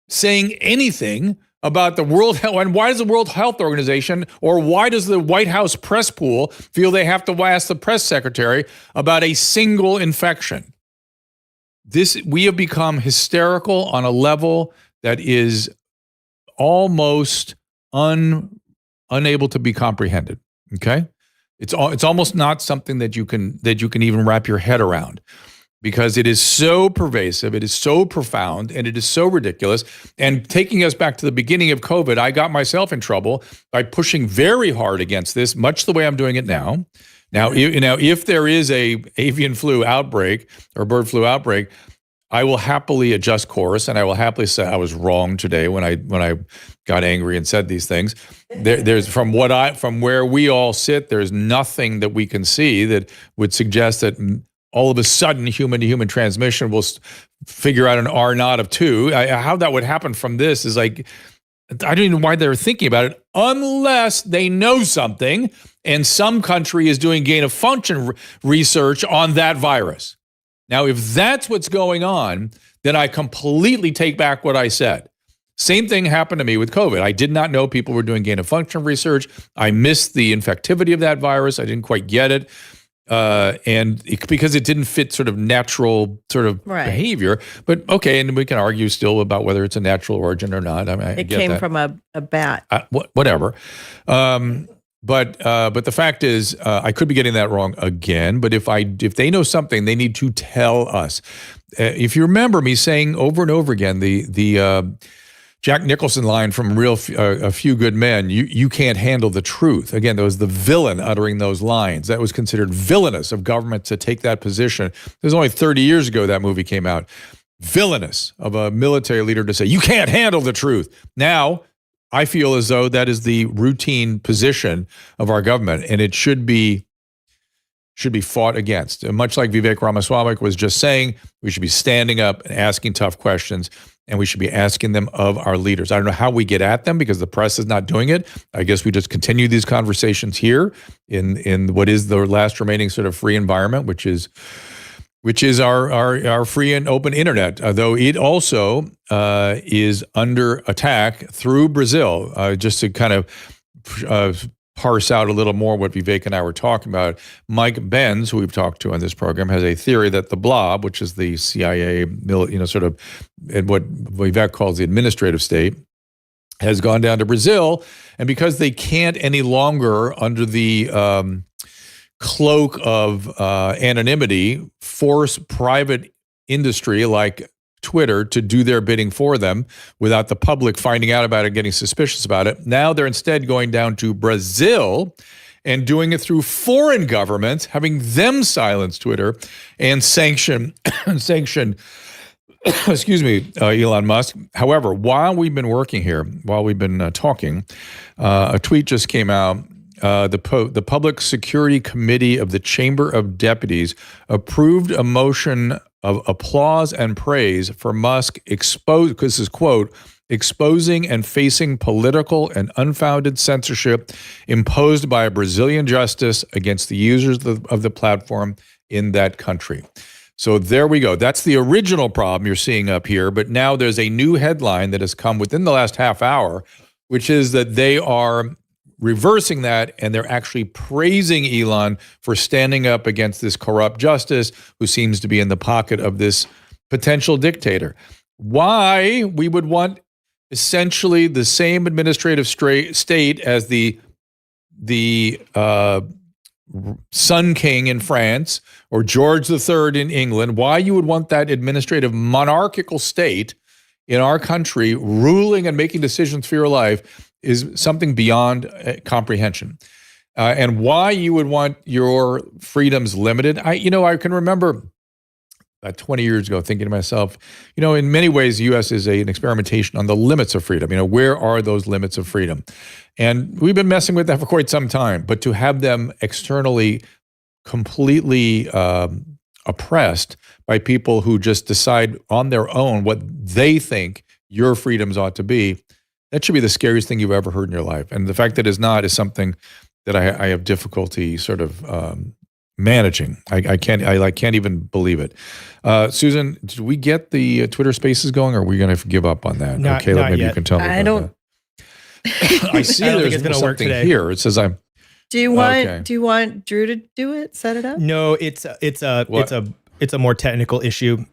saying anything about the World Health? And why does the World Health Organization, or why does the White House press pool feel they have to ask the press secretary about a single infection? We have become hysterical on a level that is almost unable to be comprehended. Okay. It's almost not something that you can even wrap your head around, because it is so pervasive, it is so profound, and it is so ridiculous. And taking us back to the beginning of COVID, I got myself in trouble by pushing very hard against this, much the way I'm doing it now. Now, if there is a avian flu outbreak or bird flu outbreak, I will happily adjust course, and I will happily say I was wrong today when I got angry and said these things. There's from where we all sit, there's nothing that we can see that would suggest that all of a sudden human-to-human transmission will figure out an R naught of 2. How that would happen from this is like, I don't even know why they're thinking about it, unless they know something and some country is doing gain-of-function research on that virus. Now, if that's what's going on, then I completely take back what I said. Same thing happened to me with COVID. I did not know people were doing gain-of-function research. I missed the infectivity of that virus. I didn't quite get it. Because it didn't fit sort of natural behavior. But okay, and we can argue still about whether it's a natural origin or not. I mean, it came from a bat. Whatever. But the fact is, I could be getting that wrong again. But if they know something, they need to tell us. If you remember me saying over and over again, the Jack Nicholson line from A Few Good Men, you can't handle the truth. Again, there was the villain uttering those lines. That was considered villainous of government to take that position. It was only 30 years ago that movie came out. Villainous of a military leader to say, you can't handle the truth. Now, I feel as though that is the routine position of our government, and it should be fought against. And much like Vivek Ramaswamy was just saying, we should be standing up and asking tough questions, and we should be asking them of our leaders. I don't know how we get at them because the press is not doing it. I guess we just continue these conversations here in what is the last remaining sort of free environment, which is our free and open internet, though it also is under attack through Brazil. Just to kind of parse out a little more what Vivek and I were talking about, Mike Benz, who we've talked to on this program, has a theory that the blob, which is the CIA, sort of what Vivek calls the administrative state, has gone down to Brazil. And because they can't any longer, under the cloak of anonymity, force private industry like Twitter to do their bidding for them without the public finding out about it, getting suspicious about it. Now they're instead going down to Brazil and doing it through foreign governments, having them silence Twitter and sanction, excuse me, Elon Musk. However, while we've been working here, while we've been talking, a tweet just came out. The Public Security Committee of the Chamber of Deputies approved a motion of applause and praise for Musk this is, quote, exposing and facing political and unfounded censorship imposed by a Brazilian justice against the users of the platform in that country. So there we go. That's the original problem you're seeing up here. But now there's a new headline that has come within the last half hour, which is that they are reversing that, and they're actually praising Elon for standing up against this corrupt justice who seems to be in the pocket of this potential dictator. Why we would want essentially the same administrative state as the Sun King in France or George III in England, why you would want that administrative monarchical state in our country ruling and making decisions for your life is something beyond comprehension. And why you would want your freedoms limited. I can remember about 20 years ago thinking to myself, in many ways, the U.S. is an experimentation on the limits of freedom. Where are those limits of freedom? And we've been messing with that for quite some time. But to have them externally completely oppressed by people who just decide on their own what they think your freedoms ought to be, that should be the scariest thing you've ever heard in your life. And the fact that it's not is something that I have difficulty sort of managing. I can't even believe it. Susan, did we get the Twitter Spaces going, or are we going to give up on that? Not Caleb, maybe yet. you can tell me. I don't. I see there's something here. It says I'm. Do you want Drew to do it? Set it up? No, it's a more technical issue.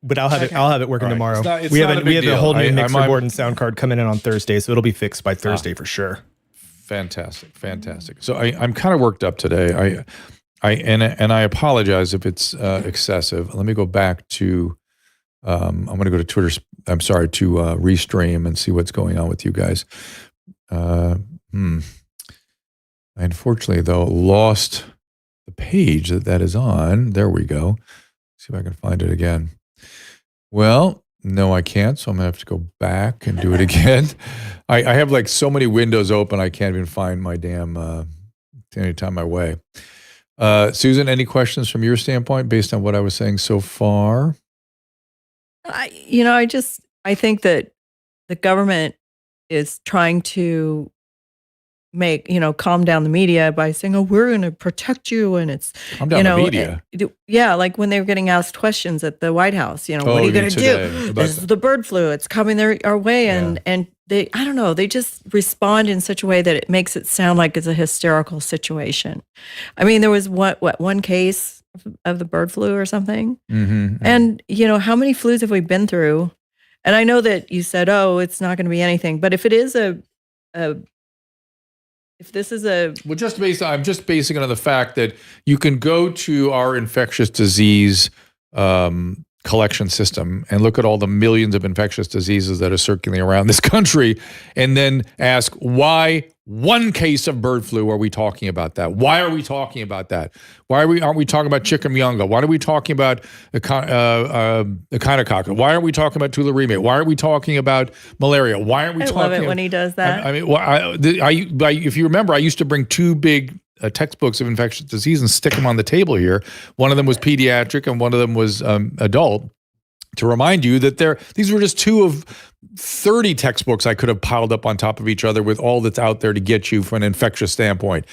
But I'll have it working tomorrow. We have a whole new mixer board and sound card coming in on Thursday, so it'll be fixed by Thursday for sure. Fantastic. So I'm kind of worked up today. I apologize if it's excessive. Let me go back to. I'm going to go to Twitter. I'm sorry, to Restream and see what's going on with you guys. I unfortunately, though, lost the page that is on. There we go. See if I can find it again. Well, no, I can't. So I'm going to have to go back and do it again. I have like so many windows open, I can't even find my damn anytime my way. Susan, any questions from your standpoint based on what I was saying so far? I think that the government is trying to calm down the media by saying, "Oh, we're going to protect you," and it's calm down the media. Yeah, like when they were getting asked questions at the White House, what are you going to do? This is the bird flu; it's coming our way, and they, I don't know, they just respond in such a way that it makes it sound like it's a hysterical situation. I mean, there was one case of the bird flu or something, and how many flus have we been through? And I know that you said, "Oh, it's not going to be anything," but if it is if this is I'm just basing it on the fact that you can go to our infectious disease collection system and look at all the millions of infectious diseases that are circulating around this country, and then ask why one case of bird flu are we talking about that? Why are we talking about that? Why aren't we talking about chikungunya? Why are we talking about echinococcal? Why aren't we talking about tularemia? Why aren't we talking about malaria? Why aren't we talking? I love it when he does that. I mean, if you remember, I used to bring two big textbooks of infectious disease and stick them on the table here. One of them was pediatric and one of them was adult, to remind you that these were just two of 30 textbooks I could have piled up on top of each other with all that's out there to get you from an infectious standpoint.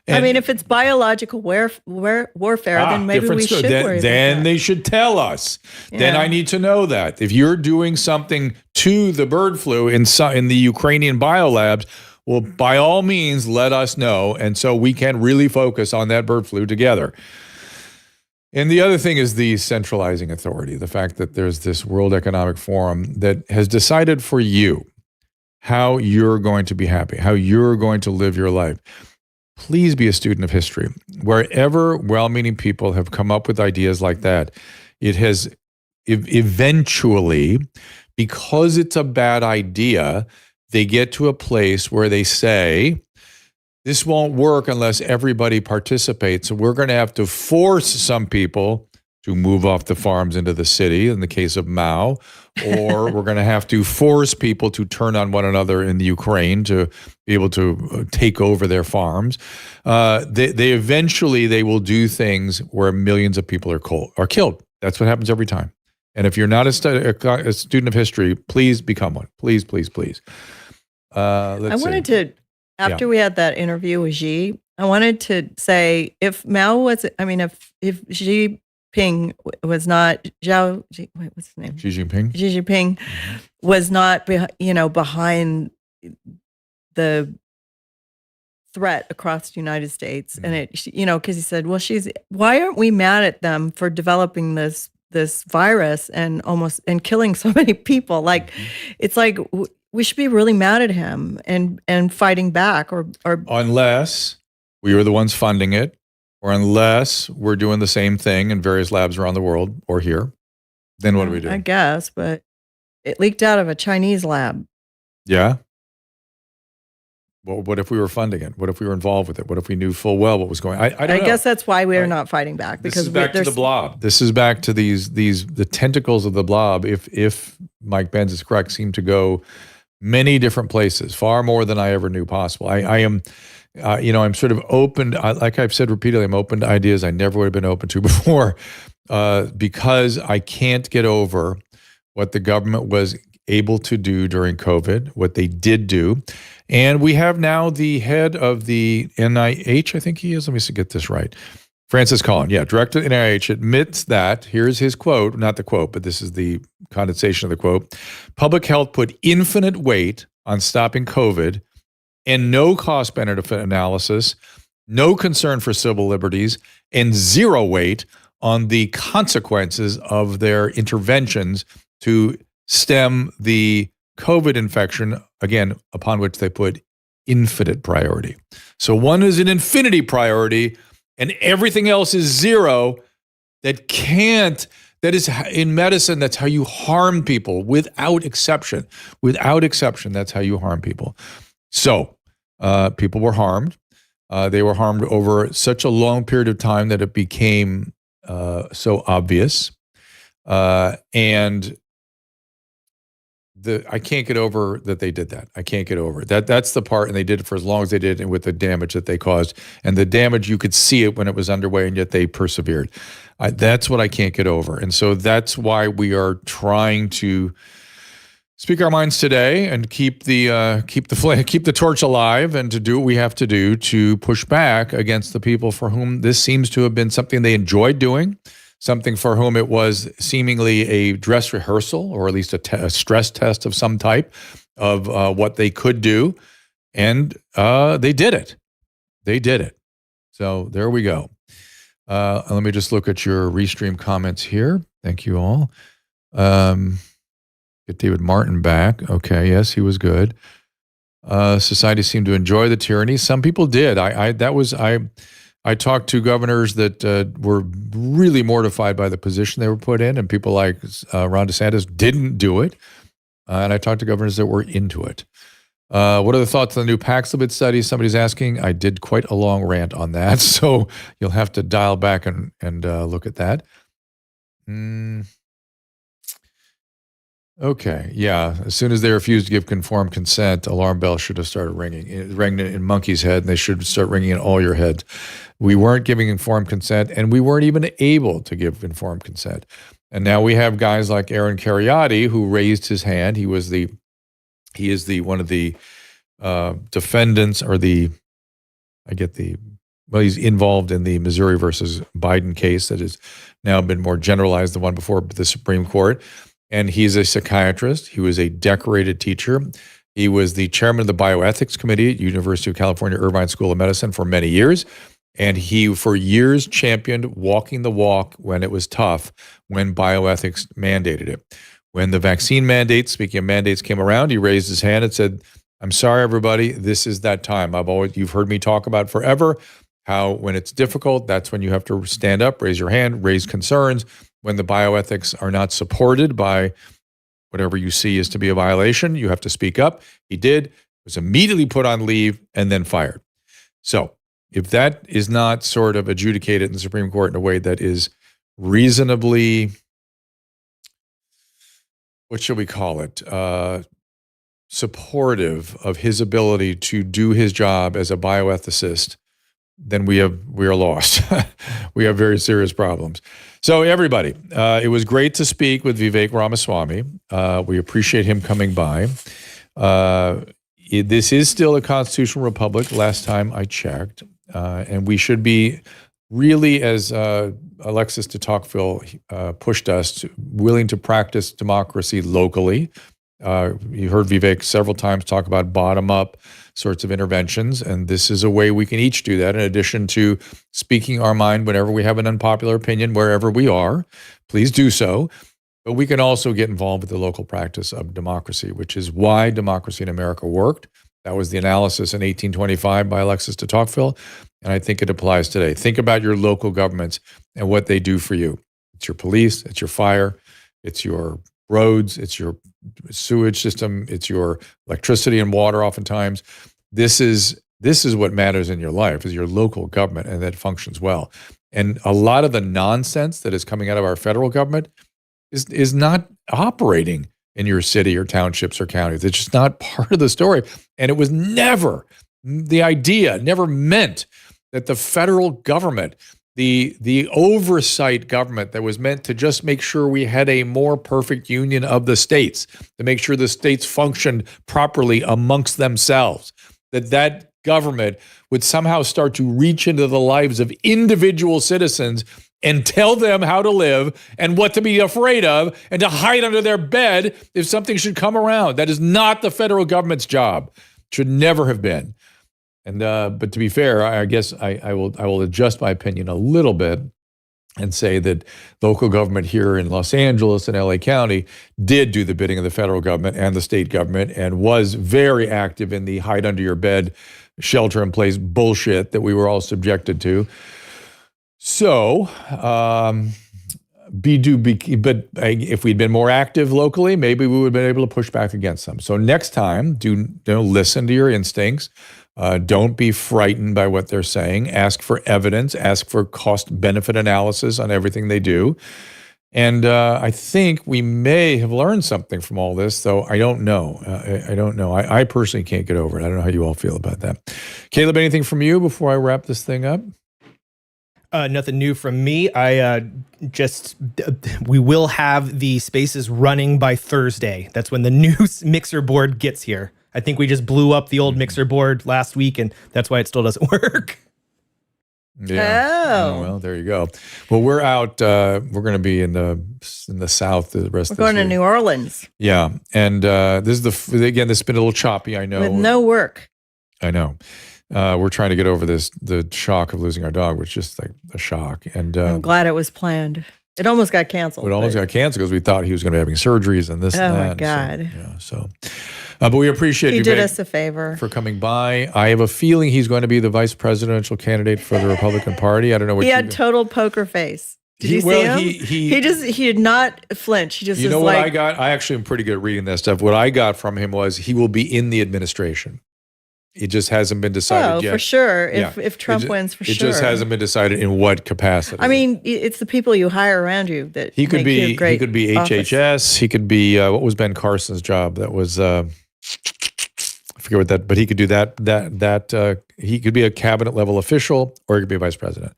And, I mean, if it's biological warfare, then maybe we should worry about that. Then they should tell us. Yeah. Then I need to know that. If you're doing something to the bird flu in the Ukrainian biolabs, well, by all means, let us know. And so we can really focus on that bird flu together. And the other thing is the centralizing authority, the fact that there's this World Economic Forum that has decided for you how you're going to be happy, how you're going to live your life. Please be a student of history. Wherever well-meaning people have come up with ideas like that, it has eventually, because it's a bad idea, they get to a place where they say, this won't work unless everybody participates. So we're going to have to force some people to move off the farms into the city, in the case of Mao, or we're going to have to force people to turn on one another in the Ukraine to be able to take over their farms. They eventually will do things where millions of people are killed. That's what happens every time. And if you're not a student of history, please become one. Please, please, please. After we had that interview with Xi, I wanted to say if Xi Jinping was not what's his name? Xi Jinping. Xi Jinping was not, behind the threat across the United States, and because he said, well, why aren't we mad at them for developing this virus and killing so many people? Like, it's like, we should be really mad at him and fighting back, or unless we were the ones funding it, or unless we're doing the same thing in various labs around the world or here, then what do we do? I guess, but it leaked out of a Chinese lab. Yeah. Well, what if we were funding it? What if we were involved with it? What if we knew full well what was going on? I guess that's why we're not fighting back, because this is back to the blob. This is back to the tentacles of the blob. If Mike Benz is correct, seem to go many different places, far more than I ever knew possible. I am, I'm sort of open. Like I've said repeatedly, I'm open to ideas I never would have been open to before, because I can't get over what the government was able to do during COVID, what they did do. And we have now the head of the NIH, I think he is. Let me get this right. Francis Collin, director of the NIH, admits that, here's his quote, not the quote, but this is the condensation of the quote, public health put infinite weight on stopping COVID and no cost-benefit analysis, no concern for civil liberties, and zero weight on the consequences of their interventions to stem the COVID infection, again, upon which they put infinite priority. So one is an infinity priority, and everything else is zero. That is in medicine, that's how you harm people without exception. Without exception, that's how you harm people. So people were harmed. They were harmed over such a long period of time that it became so obvious. And I can't get over that they did that. I can't get over it. That's the part, and they did it for as long as they did, and with the damage that they caused. And the damage, you could see it when it was underway, and yet they persevered. That's what I can't get over. And so that's why we are trying to speak our minds today and keep the torch alive, and to do what we have to do to push back against the people for whom this seems to have been something they enjoyed doing. Something for whom it was seemingly a dress rehearsal, or at least a stress test of some type of what they could do. And they did it. They did it. So there we go. Let me just look at your Restream comments here. Thank you all. Get David Martin back. Okay, yes, he was good. Society seemed to enjoy the tyranny. Some people did. I talked to governors that were really mortified by the position they were put in, and people like Ron DeSantis didn't do it. And I talked to governors that were into it. What are the thoughts on the new Paxlovid study? Somebody's asking. I did quite a long rant on that, so you'll have to dial back and look at that. Okay, yeah. As soon as they refused to give conformed consent, alarm bells should have started ringing. It rang in Monkey's head, and they should start ringing in all your heads. We weren't giving informed consent, and we weren't even able to give informed consent. And now we have guys like Aaron Kheriaty who raised his hand. He is one of the defendants, or he's involved in the Missouri versus Biden case that has now been more generalized, the one before the Supreme Court. And he's a psychiatrist. He was a decorated teacher. He was the chairman of the bioethics committee at University of California, Irvine School of Medicine for many years. And he, for years, championed walking the walk when it was tough, when bioethics mandated it. When the vaccine mandate, speaking of mandates, came around, he raised his hand and said, I'm sorry, everybody, this is that time. You've heard me talk about forever how when it's difficult, that's when you have to stand up, raise your hand, raise concerns. When the bioethics are not supported by whatever you see is to be a violation, you have to speak up. He did, was immediately put on leave and then fired. So if that is not sort of adjudicated in the Supreme Court in a way that is reasonably, what should we call it, supportive of his ability to do his job as a bioethicist, then we are lost. We have very serious problems. So everybody, it was great to speak with Vivek Ramaswamy. We appreciate him coming by. This is still a constitutional republic, last time I checked. And we should be really, as Alexis de Tocqueville pushed us, willing to practice democracy locally. You heard Vivek several times talk about bottom-up sorts of interventions, and this is a way we can each do that, in addition to speaking our mind whenever we have an unpopular opinion, wherever we are. Please do so. But we can also get involved with the local practice of democracy, which is why democracy in America worked. That was the analysis in 1825 by Alexis de Tocqueville, and I think it applies today. Think about your local governments and what they do for you. It's your police, it's your fire, it's your roads, it's your sewage system, it's your electricity and water oftentimes. This is what matters in your life, is your local government, and that functions well. And a lot of the nonsense that is coming out of our federal government is not operating in your city or townships or counties. It's just not part of the story. And it was never meant that the federal government, the oversight government that was meant to just make sure we had a more perfect union of the states, to make sure the states functioned properly amongst themselves, that government would somehow start to reach into the lives of individual citizens and tell them how to live and what to be afraid of and to hide under their bed if something should come around. That is not the federal government's job. Should never have been. And but to be fair, I guess I will adjust my opinion a little bit and say that local government here in Los Angeles and LA County did do the bidding of the federal government and the state government, and was very active in the hide under your bed, shelter in place bullshit that we were all subjected to. So, but if we'd been more active locally, maybe we would have been able to push back against them. So next time, listen to your instincts. Don't be frightened by what they're saying. Ask for evidence. Ask for cost-benefit analysis on everything they do. And I think we may have learned something from all this, though I don't know. I don't know. I personally can't get over it. I don't know how you all feel about that. Caleb, anything from you before I wrap this thing up? Nothing new from me. We will have the spaces running by Thursday. That's when the new mixer board gets here. I think we just blew up the old mixer board last week, and that's why it still doesn't work. Yeah. Oh, well, there you go. Well, we're out. We're going to be in the South the rest of the week. We're going to New Orleans. Yeah. And this has been a little choppy, I know. With no work. I know. We're trying to get over the shock of losing our dog, which is just like a shock. And I'm glad it was planned. It almost got canceled. It almost got canceled because we thought he was going to be having surgeries and this and that. Oh, my God. So But we appreciate you. He did us a favor for coming by. I have a feeling he's going to be the vice presidential candidate for the Republican Party. I don't know what he had total poker face. Did you see him? He did not flinch. He just, you know what I got? I actually am pretty good at reading that stuff. What I got from him was he will be in the administration. It just hasn't been decided yet. For sure. If Trump wins, for sure. It just hasn't been decided in what capacity. I mean, it's the people you hire around you that he could be. He could be HHS. Office. He could be what was Ben Carson's job? That was I forget what that. But he could do that. He could be a cabinet level official, or he could be a vice president.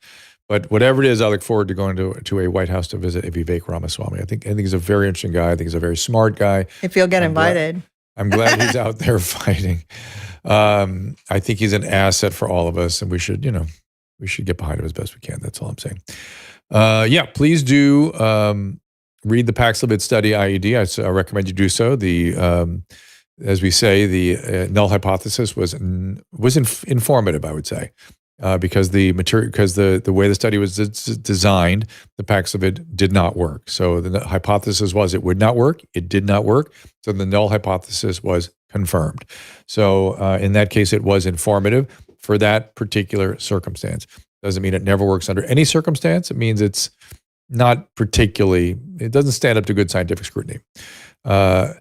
But whatever it is, I look forward to going to a White House to visit Vivek Ramaswamy. I think he's a very interesting guy. I think he's a very smart guy. If you'll get invited. I'm glad he's out there fighting. I think he's an asset for all of us, and we should get behind him as best we can. That's all I'm saying. Please do read the Paxlovid study IED. I recommend you do so. As we say, the null hypothesis was informative, I would say. Because the way the study was designed, the Paxlovid did not work. So the hypothesis was it would not work. It did not work. So the null hypothesis was confirmed. So in that case, it was informative for that particular circumstance. Doesn't mean it never works under any circumstance. It means it's not particularly. It doesn't stand up to good scientific scrutiny. So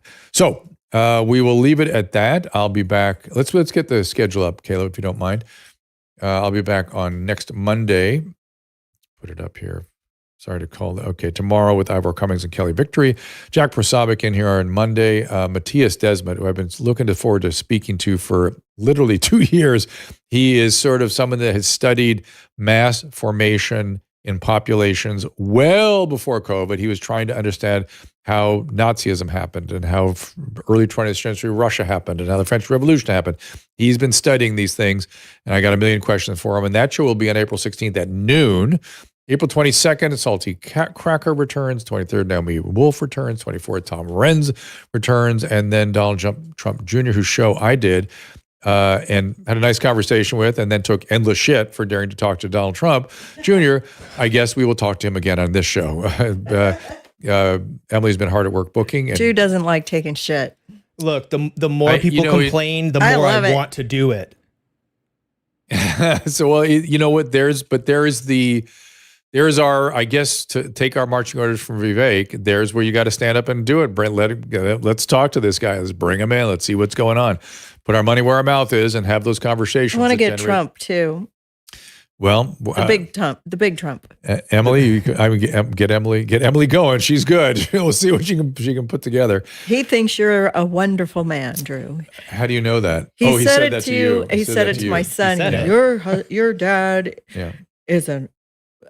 we will leave it at that. I'll be back. Let's get the schedule up, Caleb, if you don't mind. I'll be back on next Monday. Put it up here. Sorry to call that. Okay, tomorrow with Ivor Cummings and Kelly Victory. Jack Prosovic in here on Monday. Matthias Desmet, who I've been looking forward to speaking to for literally 2 years. He is sort of someone that has studied mass formation in populations well before COVID. He was trying to understand how Nazism happened and how early 20th century Russia happened and how the French Revolution happened. He's been studying these things, and I got a million questions for him. And that show will be on April 16th at noon. April 22nd, Salty Cracker returns. 23rd, Naomi Wolf returns. 24th, Tom Renz returns. And then Donald Trump Jr., whose show I did, and had a nice conversation with, and then took endless shit for daring to talk to Donald Trump Jr. I guess we will talk to him again on this show. Emily's been hard at work booking. And Drew doesn't like taking shit. Look, the more people complain, the more I want to do it. So, well, you know what? There's our, I guess, to take our marching orders from Vivek. There's where you got to stand up and do it. Brent, let's talk to this guy. Let's bring him in. Let's see what's going on. Put our money where our mouth is and have those conversations. I want to get Trump too. Well, the big Trump. Emily, get Emily going. She's good. We'll see what she can put together. He thinks you're a wonderful man, Drew. How do you know that? He said it to you. He said it to my son. Your dad is an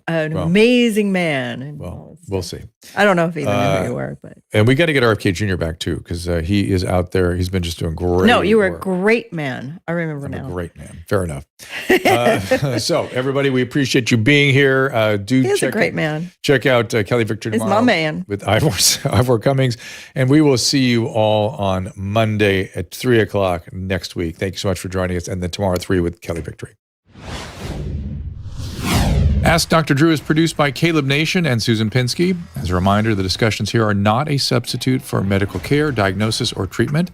amazing man. And we'll see. I don't know if he even knew who you were, but and we got to get RFK Jr. back too, because he is out there. He's been just doing great. No, you were a great man. I remember now. A great man. Fair enough. So everybody, we appreciate you being here. He's a great man. Check out Kelly Victor tomorrow. He's my man. With Ivor Cummings, and we will see you all on Monday at 3:00 next week. Thank you so much for joining us, and then tomorrow at 3 with Kelly Victory. Ask Dr. Drew is produced by Caleb Nation and Susan Pinsky. As a reminder, the discussions here are not a substitute for medical care, diagnosis, or treatment.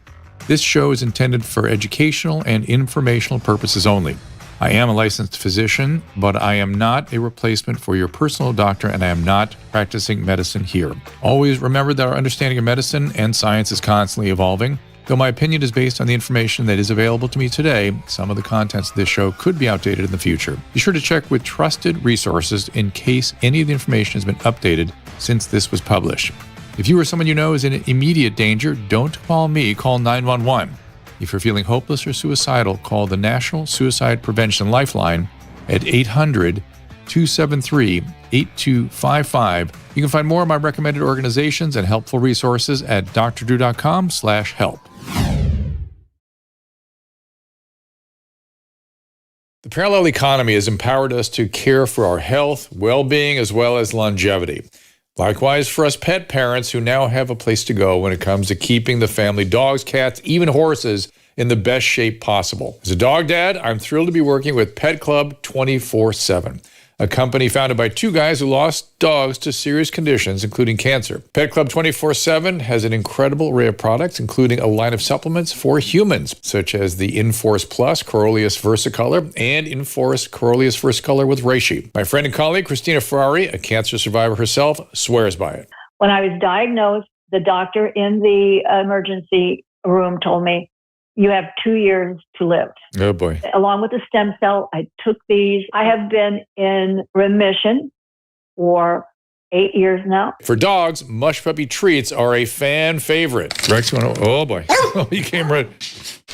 This show is intended for educational and informational purposes only. I am a licensed physician, but I am not a replacement for your personal doctor, and I am not practicing medicine here. Always remember that our understanding of medicine and science is constantly evolving. Though my opinion is based on the information that is available to me today, some of the contents of this show could be outdated in the future. Be sure to check with trusted resources in case any of the information has been updated since this was published. If you or someone you know is in immediate danger, don't call me, call 911. If you're feeling hopeless or suicidal, call the National Suicide Prevention Lifeline at 800-273-8255. You can find more of my recommended organizations and helpful resources at drdrew.com/help. The parallel economy has empowered us to care for our health, well-being, as well as longevity. Likewise, for us pet parents who now have a place to go when it comes to keeping the family dogs, cats, even horses in the best shape possible. As a dog dad, I'm thrilled to be working with Pet Club 24/7. a company founded by two guys who lost dogs to serious conditions, including cancer. Pet Club 24/7 has an incredible array of products, including a line of supplements for humans, such as the Inforce Plus Corolius Versicolor and Inforce Corolius Versicolor with reishi. My friend and colleague, Christina Ferrari, a cancer survivor herself, swears by it. When I was diagnosed, the doctor in the emergency room told me, you have 2 years to live. Oh, boy. Along with the stem cell, I took these. I have been in remission for 8 years now. For dogs, Mush Puppy treats are a fan favorite. Rex went, oh boy. Oh, he came right.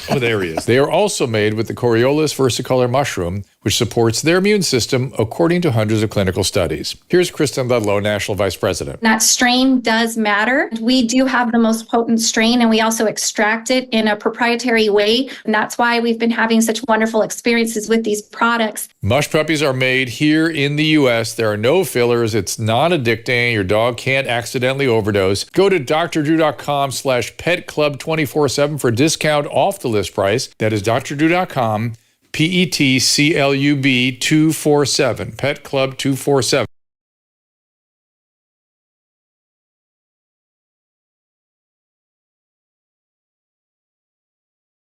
Oh, there he is. They are also made with the Coriolis versicolor mushroom, which supports their immune system according to hundreds of clinical studies. Here's Kristen Ludlow, National Vice President. That strain does matter. We do have the most potent strain, and we also extract it in a proprietary way. And that's why we've been having such wonderful experiences with these products. Mush Puppies are made here in the U.S. There are no fillers. It's non-addicting. Your dog can't accidentally overdose. Go to drdrew.com/petclub247 for a discount off the list price. That is drdrew.com, PETCLUB 247, Pet Club 247.